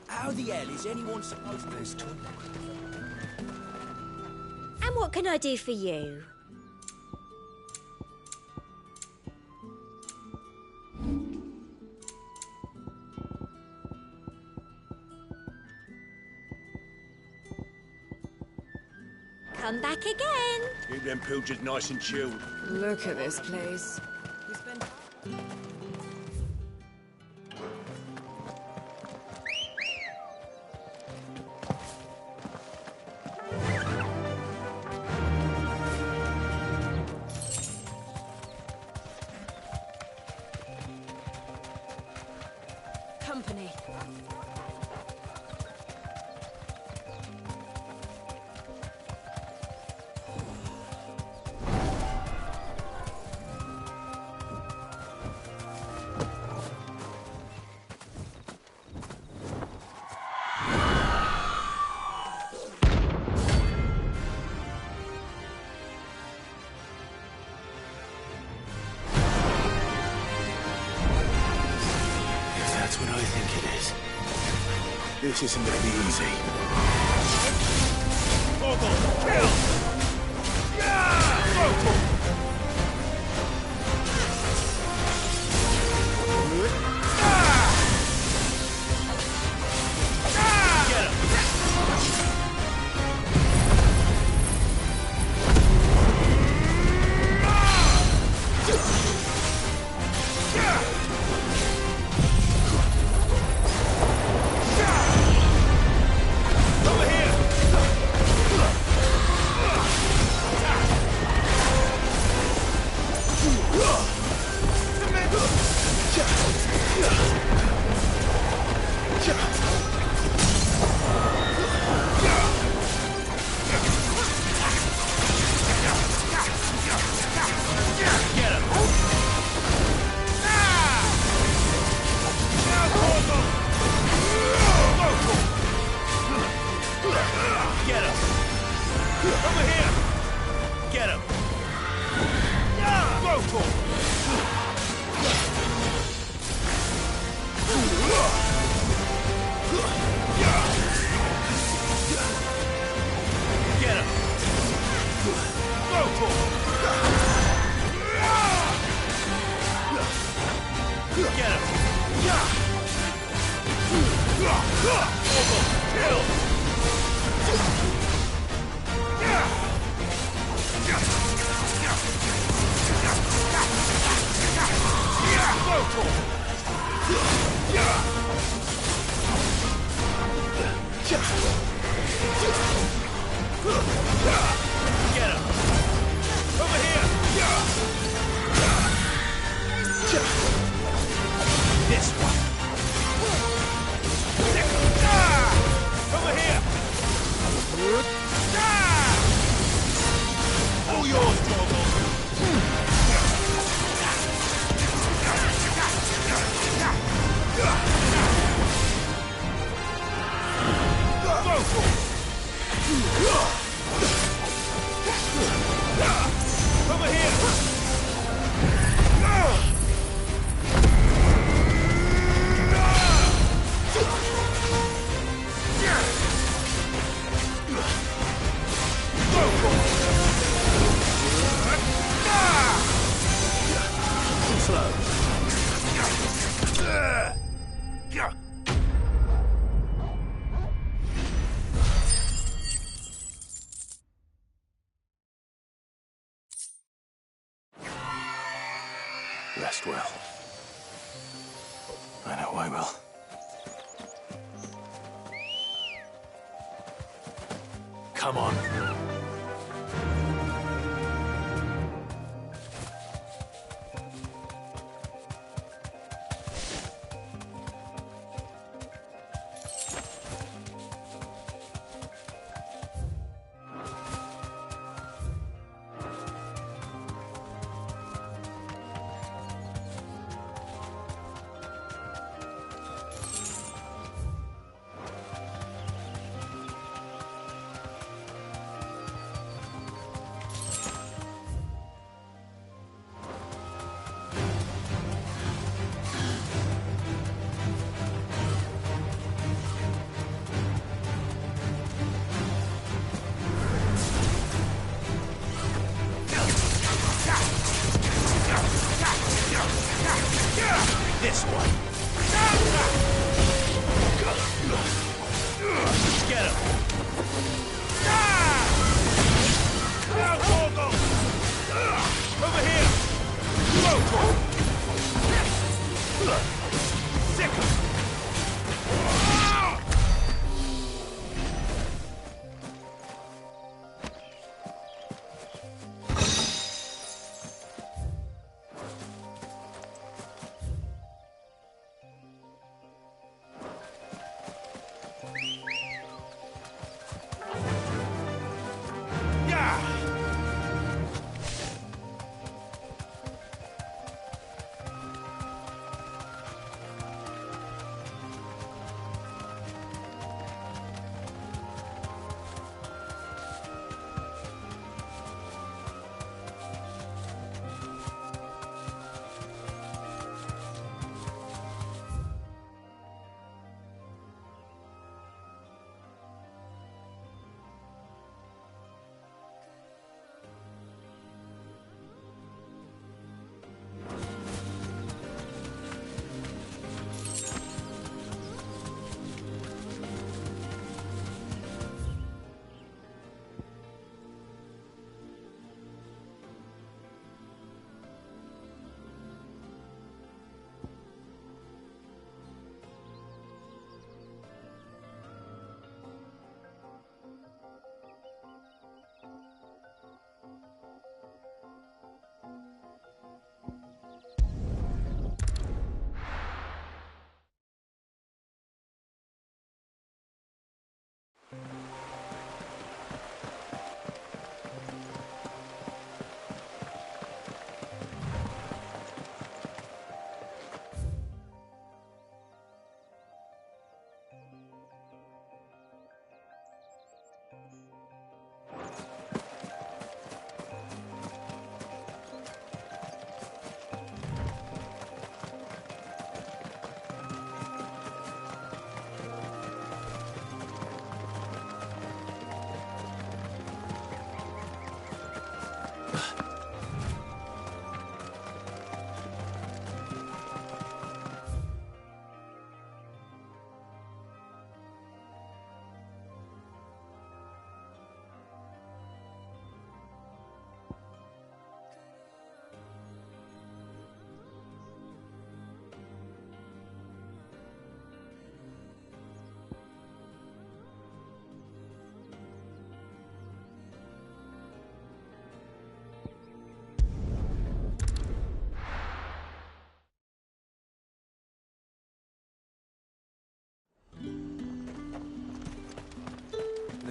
How the hell is anyone supposed to... And what can I do for you? Come back again. Keep them pilgers nice and chilled. Look at this place. Company. That's what I think it is. This isn't going to be easy. Kill! Yeah! Get him! Over here! This one! Over here! All yours, Torgal! Over here! Rest well. I know I will. Come on. This one! Get him! Now, Torgal! Over here! Torgal! Sick him!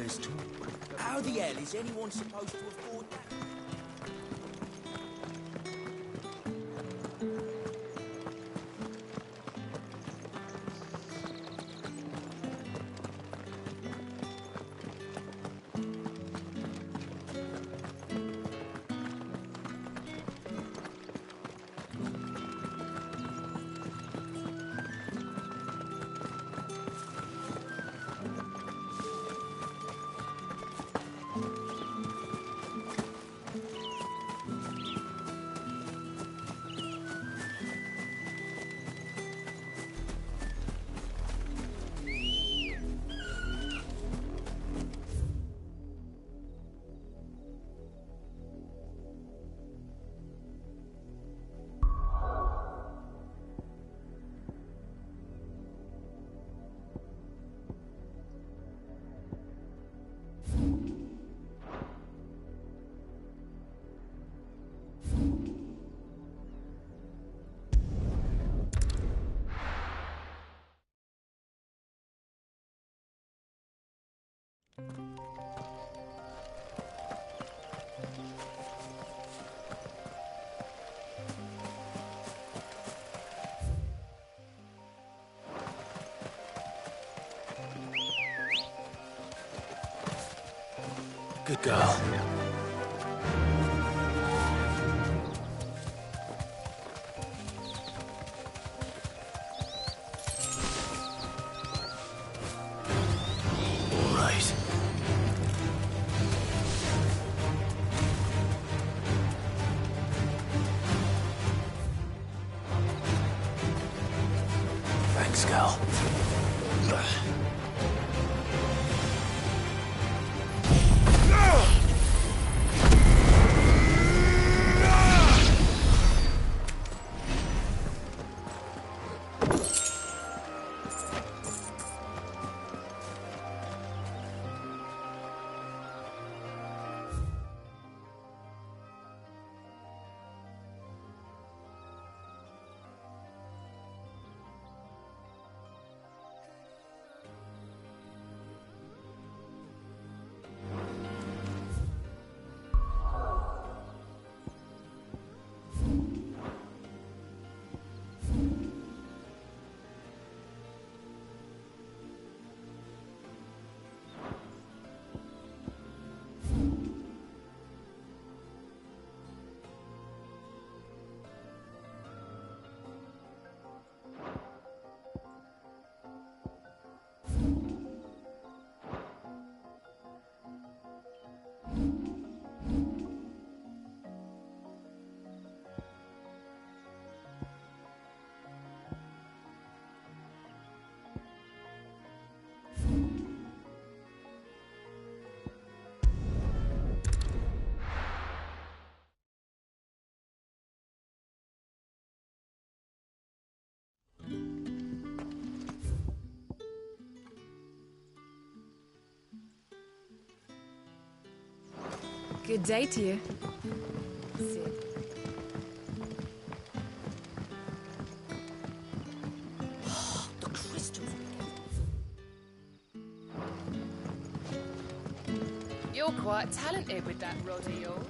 his talk. How the hell is anyone supposed to afford that? Good girl. All right. Thanks, girl. Good day to you. Sid. The crystals. You're quite talented with that rod of yours.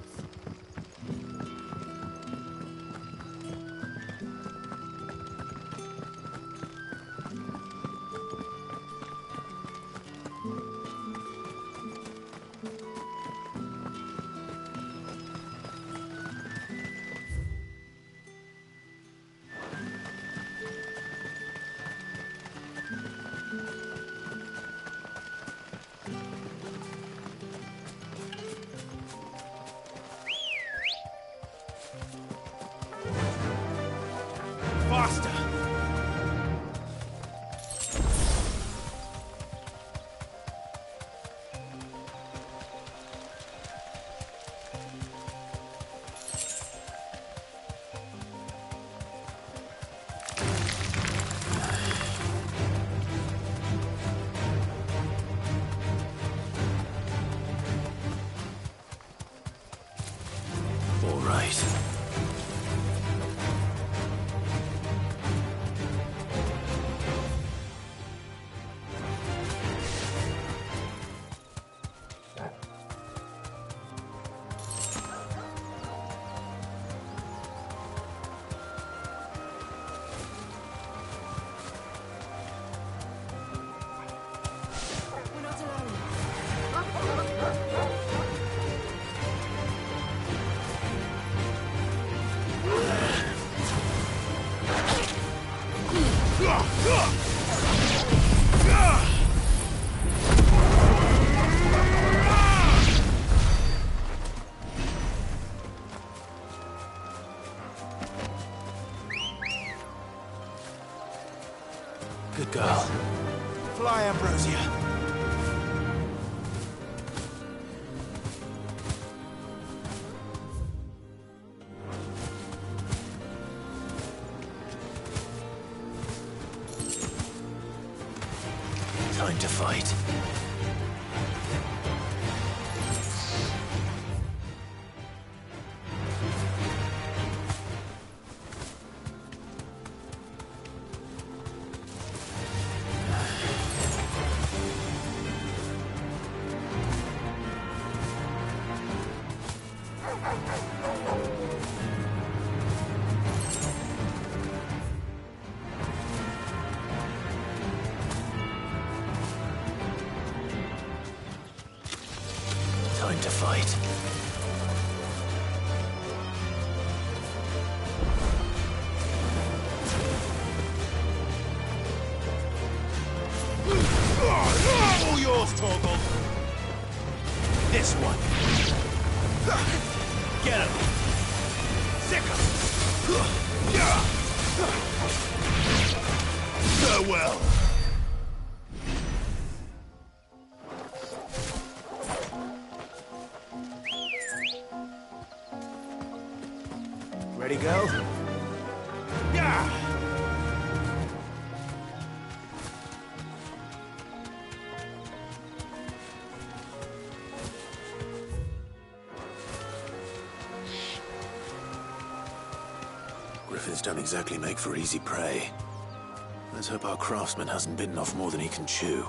Faster! All right. Good girl. Fly, Ambrosia. Time to fight. Time to fight. All yours, Torgal. This one. Get him. Sick him. Farewell. Ready, go? Yeah. Griffins don't exactly make for easy prey. Let's hope our craftsman hasn't bitten off more than he can chew.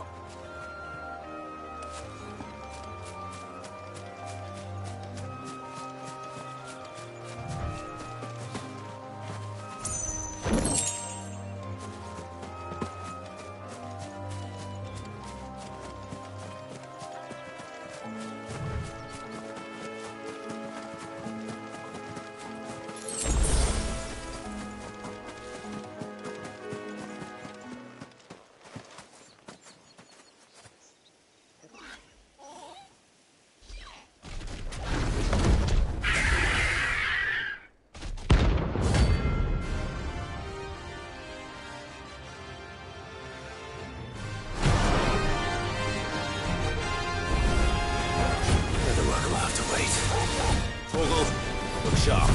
Torgal, look sharp.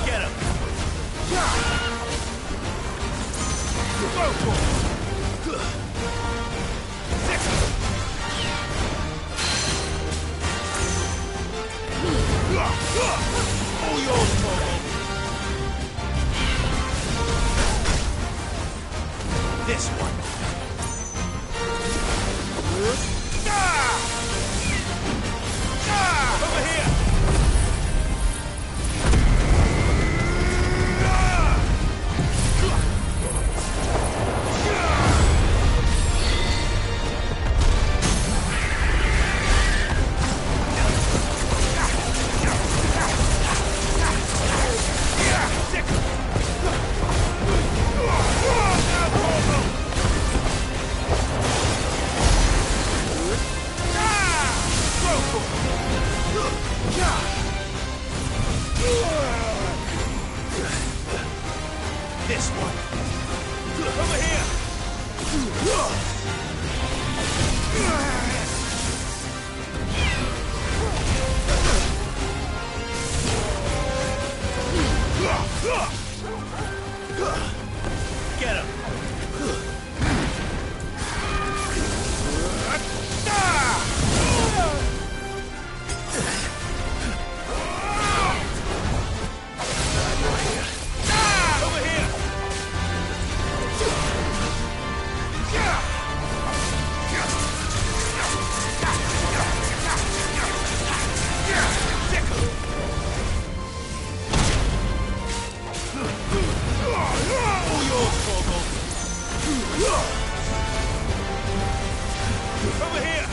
Get him! Get him! Over here! All yours, Torgal! Over here!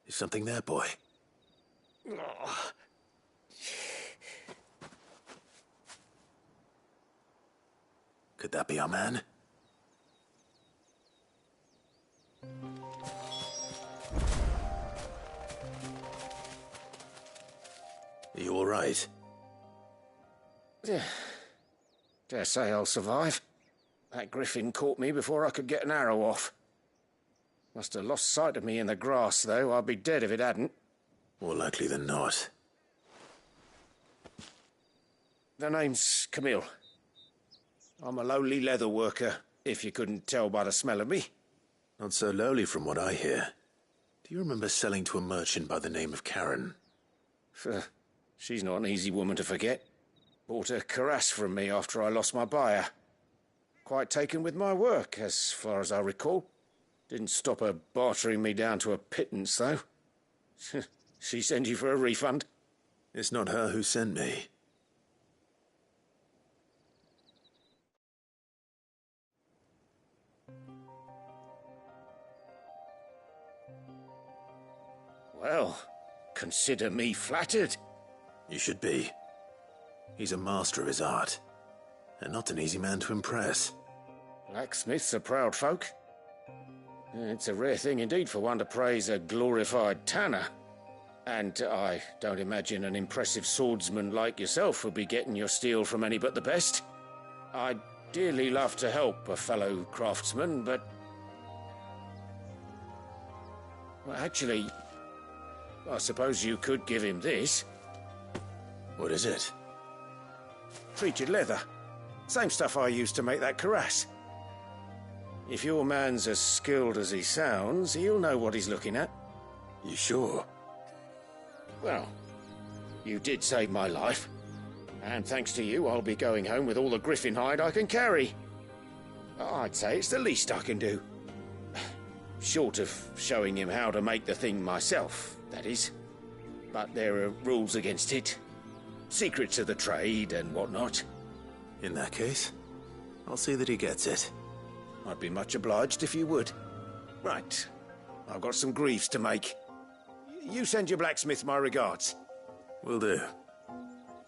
Is something there, boy? Could that be our man? Are you all right? Dare say I'll survive. That griffin caught me before I could get an arrow off. Must have lost sight of me in the grass, though. I'd be dead if it hadn't. More likely than not. The name's Camille. I'm a lowly leather worker, if you couldn't tell by the smell of me. Not so lowly from what I hear. Do you remember selling to a merchant by the name of Karen? She's not an easy woman to forget. Bought a cuirass from me after I lost my buyer. Quite taken with my work, as far as I recall. Didn't stop her bartering me down to a pittance, though. She sent you for a refund? It's not her who sent me. Well, consider me flattered. You should be. He's a master of his art, and not an easy man to impress. Blacksmiths are proud folk. It's a rare thing indeed for one to praise a glorified tanner. And I don't imagine an impressive swordsman like yourself would be getting your steel from any but the best. I'd dearly love to help a fellow craftsman, but... Well, actually, I suppose you could give him this. What is it? Treated leather. Same stuff I used to make that cuirass. If your man's as skilled as he sounds, he'll know what he's looking at. You sure? Well, you did save my life. And thanks to you, I'll be going home with all the griffin hide I can carry. I'd say it's the least I can do. Short of showing him how to make the thing myself, that is. But there are rules against it. Secrets of the trade and whatnot. In that case, I'll see that he gets it. I'd be much obliged if you would. Right. I've got some greaves to make. You send your blacksmith my regards. Will do.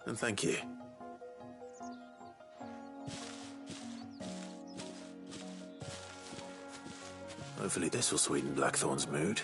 And thank you. Hopefully this will sweeten Blackthorn's mood.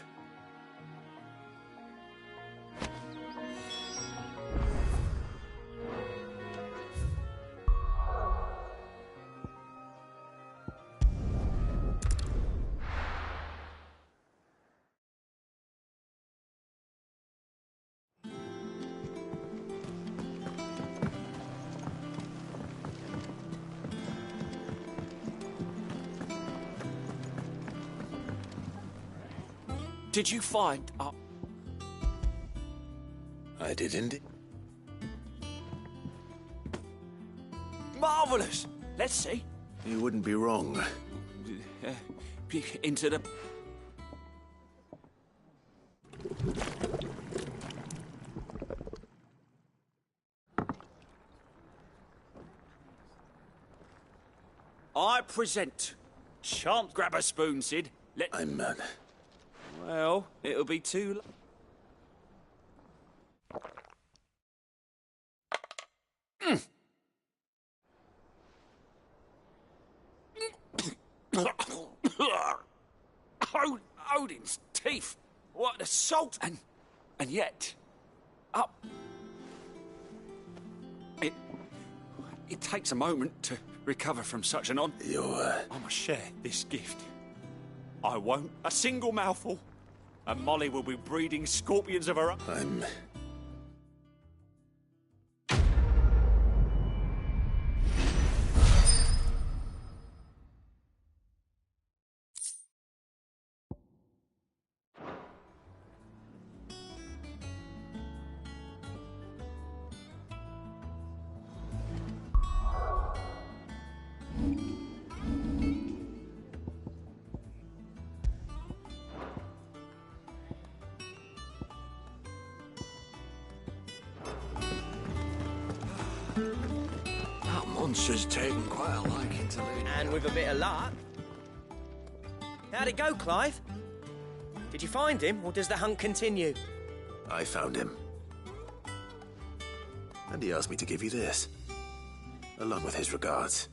Did you find... I did indeed. Marvellous! Let's see. You wouldn't be wrong. Into the... I present chance. Grab a spoon, Sid. I'm mad. Well, it'll be too Odin's teeth! What assault! And yet, up. It takes a moment to recover from such an I must share this gift. I won't a single mouthful, and Molly will be breeding scorpions of her own. That monster's taken quite a liking to me. And with a bit of luck. How'd it go, Clive? Did you find him, or does the hunt continue? I found him. And he asked me to give you this, along with his regards.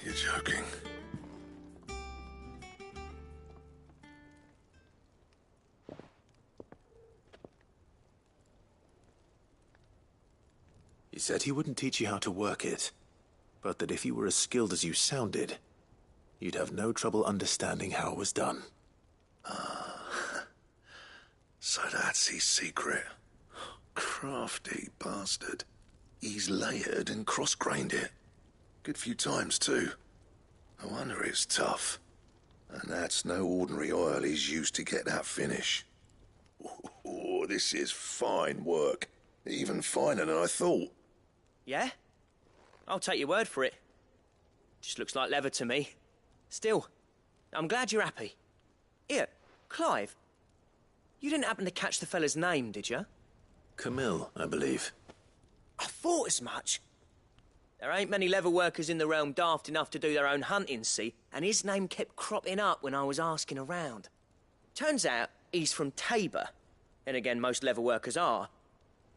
You're joking. He said he wouldn't teach you how to work it, but that if you were as skilled as you sounded, you'd have no trouble understanding how it was done. So that's his secret. Crafty bastard. He's layered and cross-grained it. Good few times, too. No wonder it's tough. And that's no ordinary oil he's used to get that finish. Oh, this is fine work. Even finer than I thought. Yeah? I'll take your word for it. Just looks like leather to me. Still, I'm glad you're happy. Here, Clive, you didn't happen to catch the fella's name, did you? Camille, I believe. I thought as much. There ain't many leather workers in the realm daft enough to do their own hunting, see, and his name kept cropping up when I was asking around. Turns out he's from Tabor, and again, most leather workers are.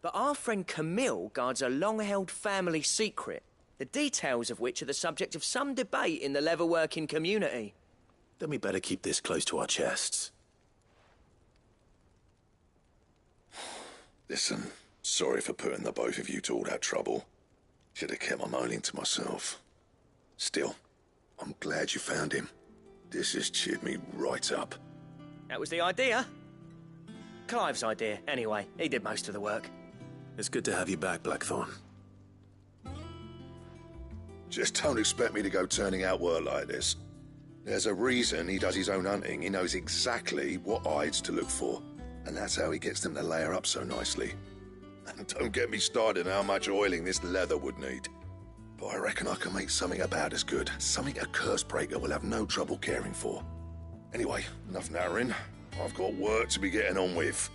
But our friend Camille guards a long-held family secret, the details of which are the subject of some debate in the leather-working community. Then we better keep this close to our chests. Listen, sorry for putting the both of you to all that trouble. Should have kept my moaning to myself. Still, I'm glad you found him. This has cheered me right up. That was the idea. Clive's idea, anyway. He did most of the work. It's good to have you back, Blackthorn. Just don't expect me to go turning out work like this. There's a reason he does his own hunting. He knows exactly what hides to look for. And that's how he gets them to layer up so nicely. And don't get me started on how much oiling this leather would need. But I reckon I can make something about as good. Something a Cursebreaker will have no trouble caring for. Anyway, enough narrowing. I've got work to be getting on with.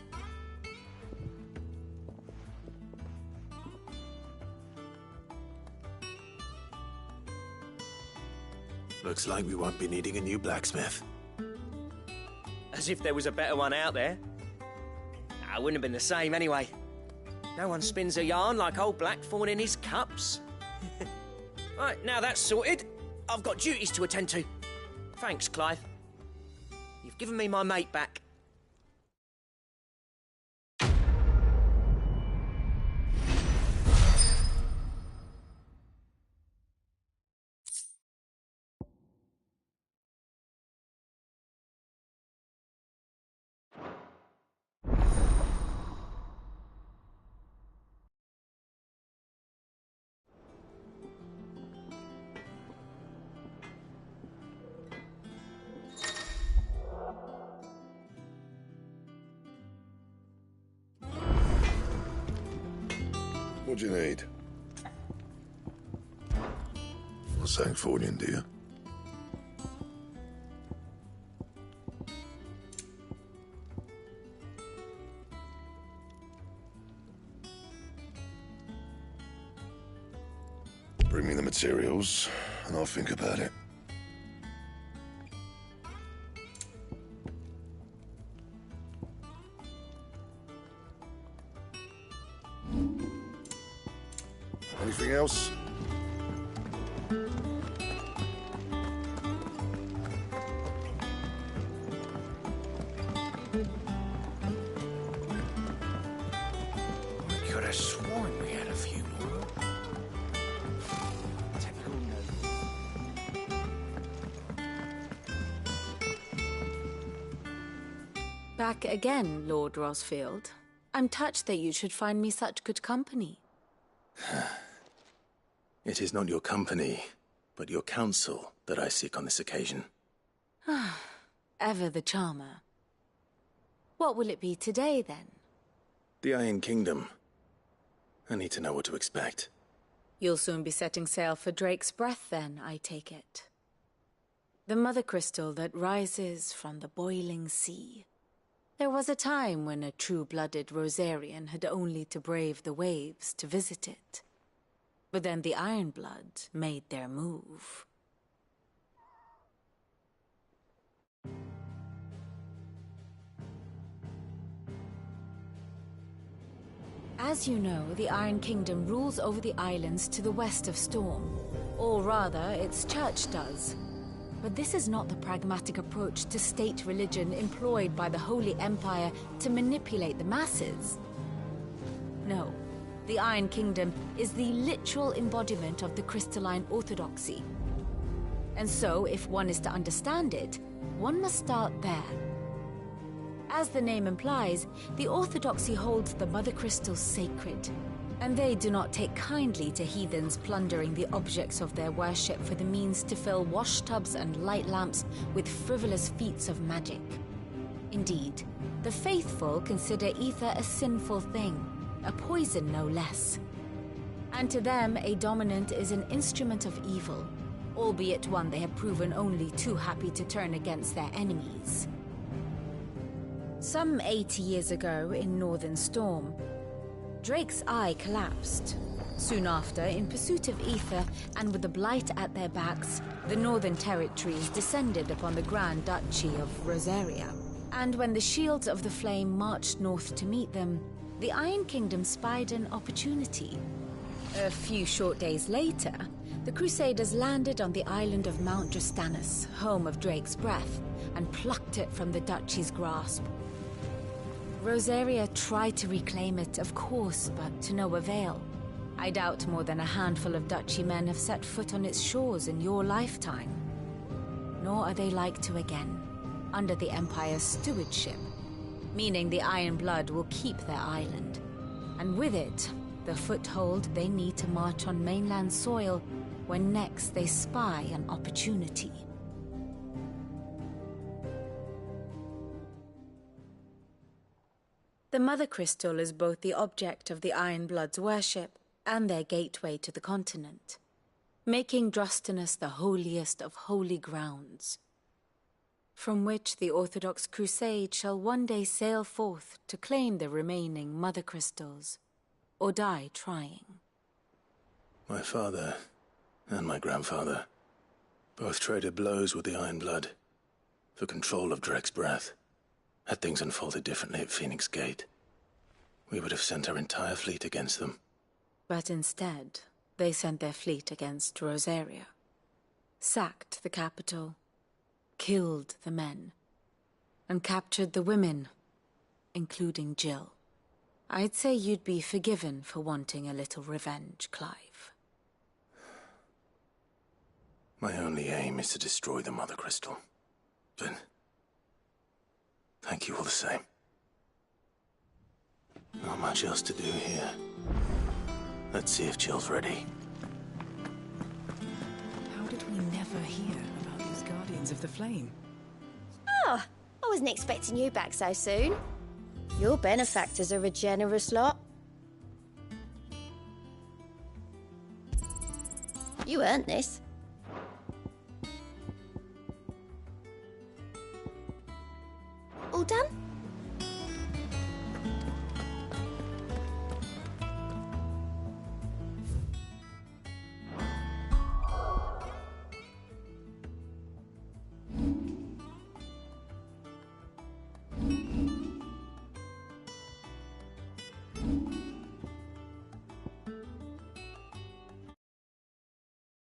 Looks like we won't be needing a new blacksmith. As if there was a better one out there. It wouldn't have been the same anyway. No one spins a yarn like old Blackthorn in his cups. Right, now that's sorted, I've got duties to attend to. Thanks, Clive. You've given me my mate back. What do you need? Not Sancfordian, do you? materials, and I'll think about it. Anything else? I could have sworn we had a funeral. Typical Back again, Lord Rosfield. I'm touched that you should find me such good company. It is not your company, but your counsel that I seek on this occasion. Ever the charmer. What will it be today, then? The Iron Kingdom. I need to know what to expect. You'll soon be setting sail for Drake's Breath, then, I take it. The mother crystal that rises from the boiling sea. There was a time when a true-blooded Rosarian had only to brave the waves to visit it. But then the Ironblood made their move. As you know, the Iron Kingdom rules over the islands to the west of Storm. Or rather, its church does. But this is not the pragmatic approach to state religion employed by the Holy Empire to manipulate the masses. No, the Iron Kingdom is the literal embodiment of the crystalline orthodoxy. And so, if one is to understand it, one must start there. As the name implies, the orthodoxy holds the Mother Crystals sacred, and they do not take kindly to heathens plundering the objects of their worship for the means to fill washtubs and light lamps with frivolous feats of magic. Indeed, the faithful consider ether a sinful thing, a poison no less. And to them, a dominant is an instrument of evil, albeit one they have proven only too happy to turn against their enemies. Some 80 years ago in Northern Storm, Drake's Eye collapsed. Soon after, in pursuit of ether and with the Blight at their backs, the Northern Territories descended upon the Grand Duchy of Rosaria. And when the Shields of the Flame marched north to meet them, the Iron Kingdom spied an opportunity. A few short days later, the Crusaders landed on the island of Mount Justanus, home of Drake's Breath, and plucked it from the Duchy's grasp. Rosaria tried to reclaim it, of course, but to no avail. I doubt more than a handful of Duchy men have set foot on its shores in your lifetime. Nor are they like to again, under the Empire's stewardship, meaning the Iron Blood will keep their island, and with it, the foothold they need to march on mainland soil when next they spy an opportunity. The Mother Crystal is both the object of the Iron Blood's worship and their gateway to the continent, making Drostanus the holiest of holy grounds, from which the Orthodox Crusade shall one day sail forth to claim the remaining Mother Crystals, or die trying. My father and my grandfather both traded blows with the Iron Blood for control of Drake's Breath. Had things unfolded differently at Phoenix Gate, we would have sent our entire fleet against them. But instead, they sent their fleet against Rosaria, sacked the capital, killed the men, and captured the women, including Jill. I'd say you'd be forgiven for wanting a little revenge, Clive. My only aim is to destroy the Mother Crystal. But thank you all the same. Not much else to do here. Let's see if Jill's ready. How did we never hear about these Guardians of the Flame? Oh, I wasn't expecting you back so soon. Your benefactors are a generous lot. You earned this. All done?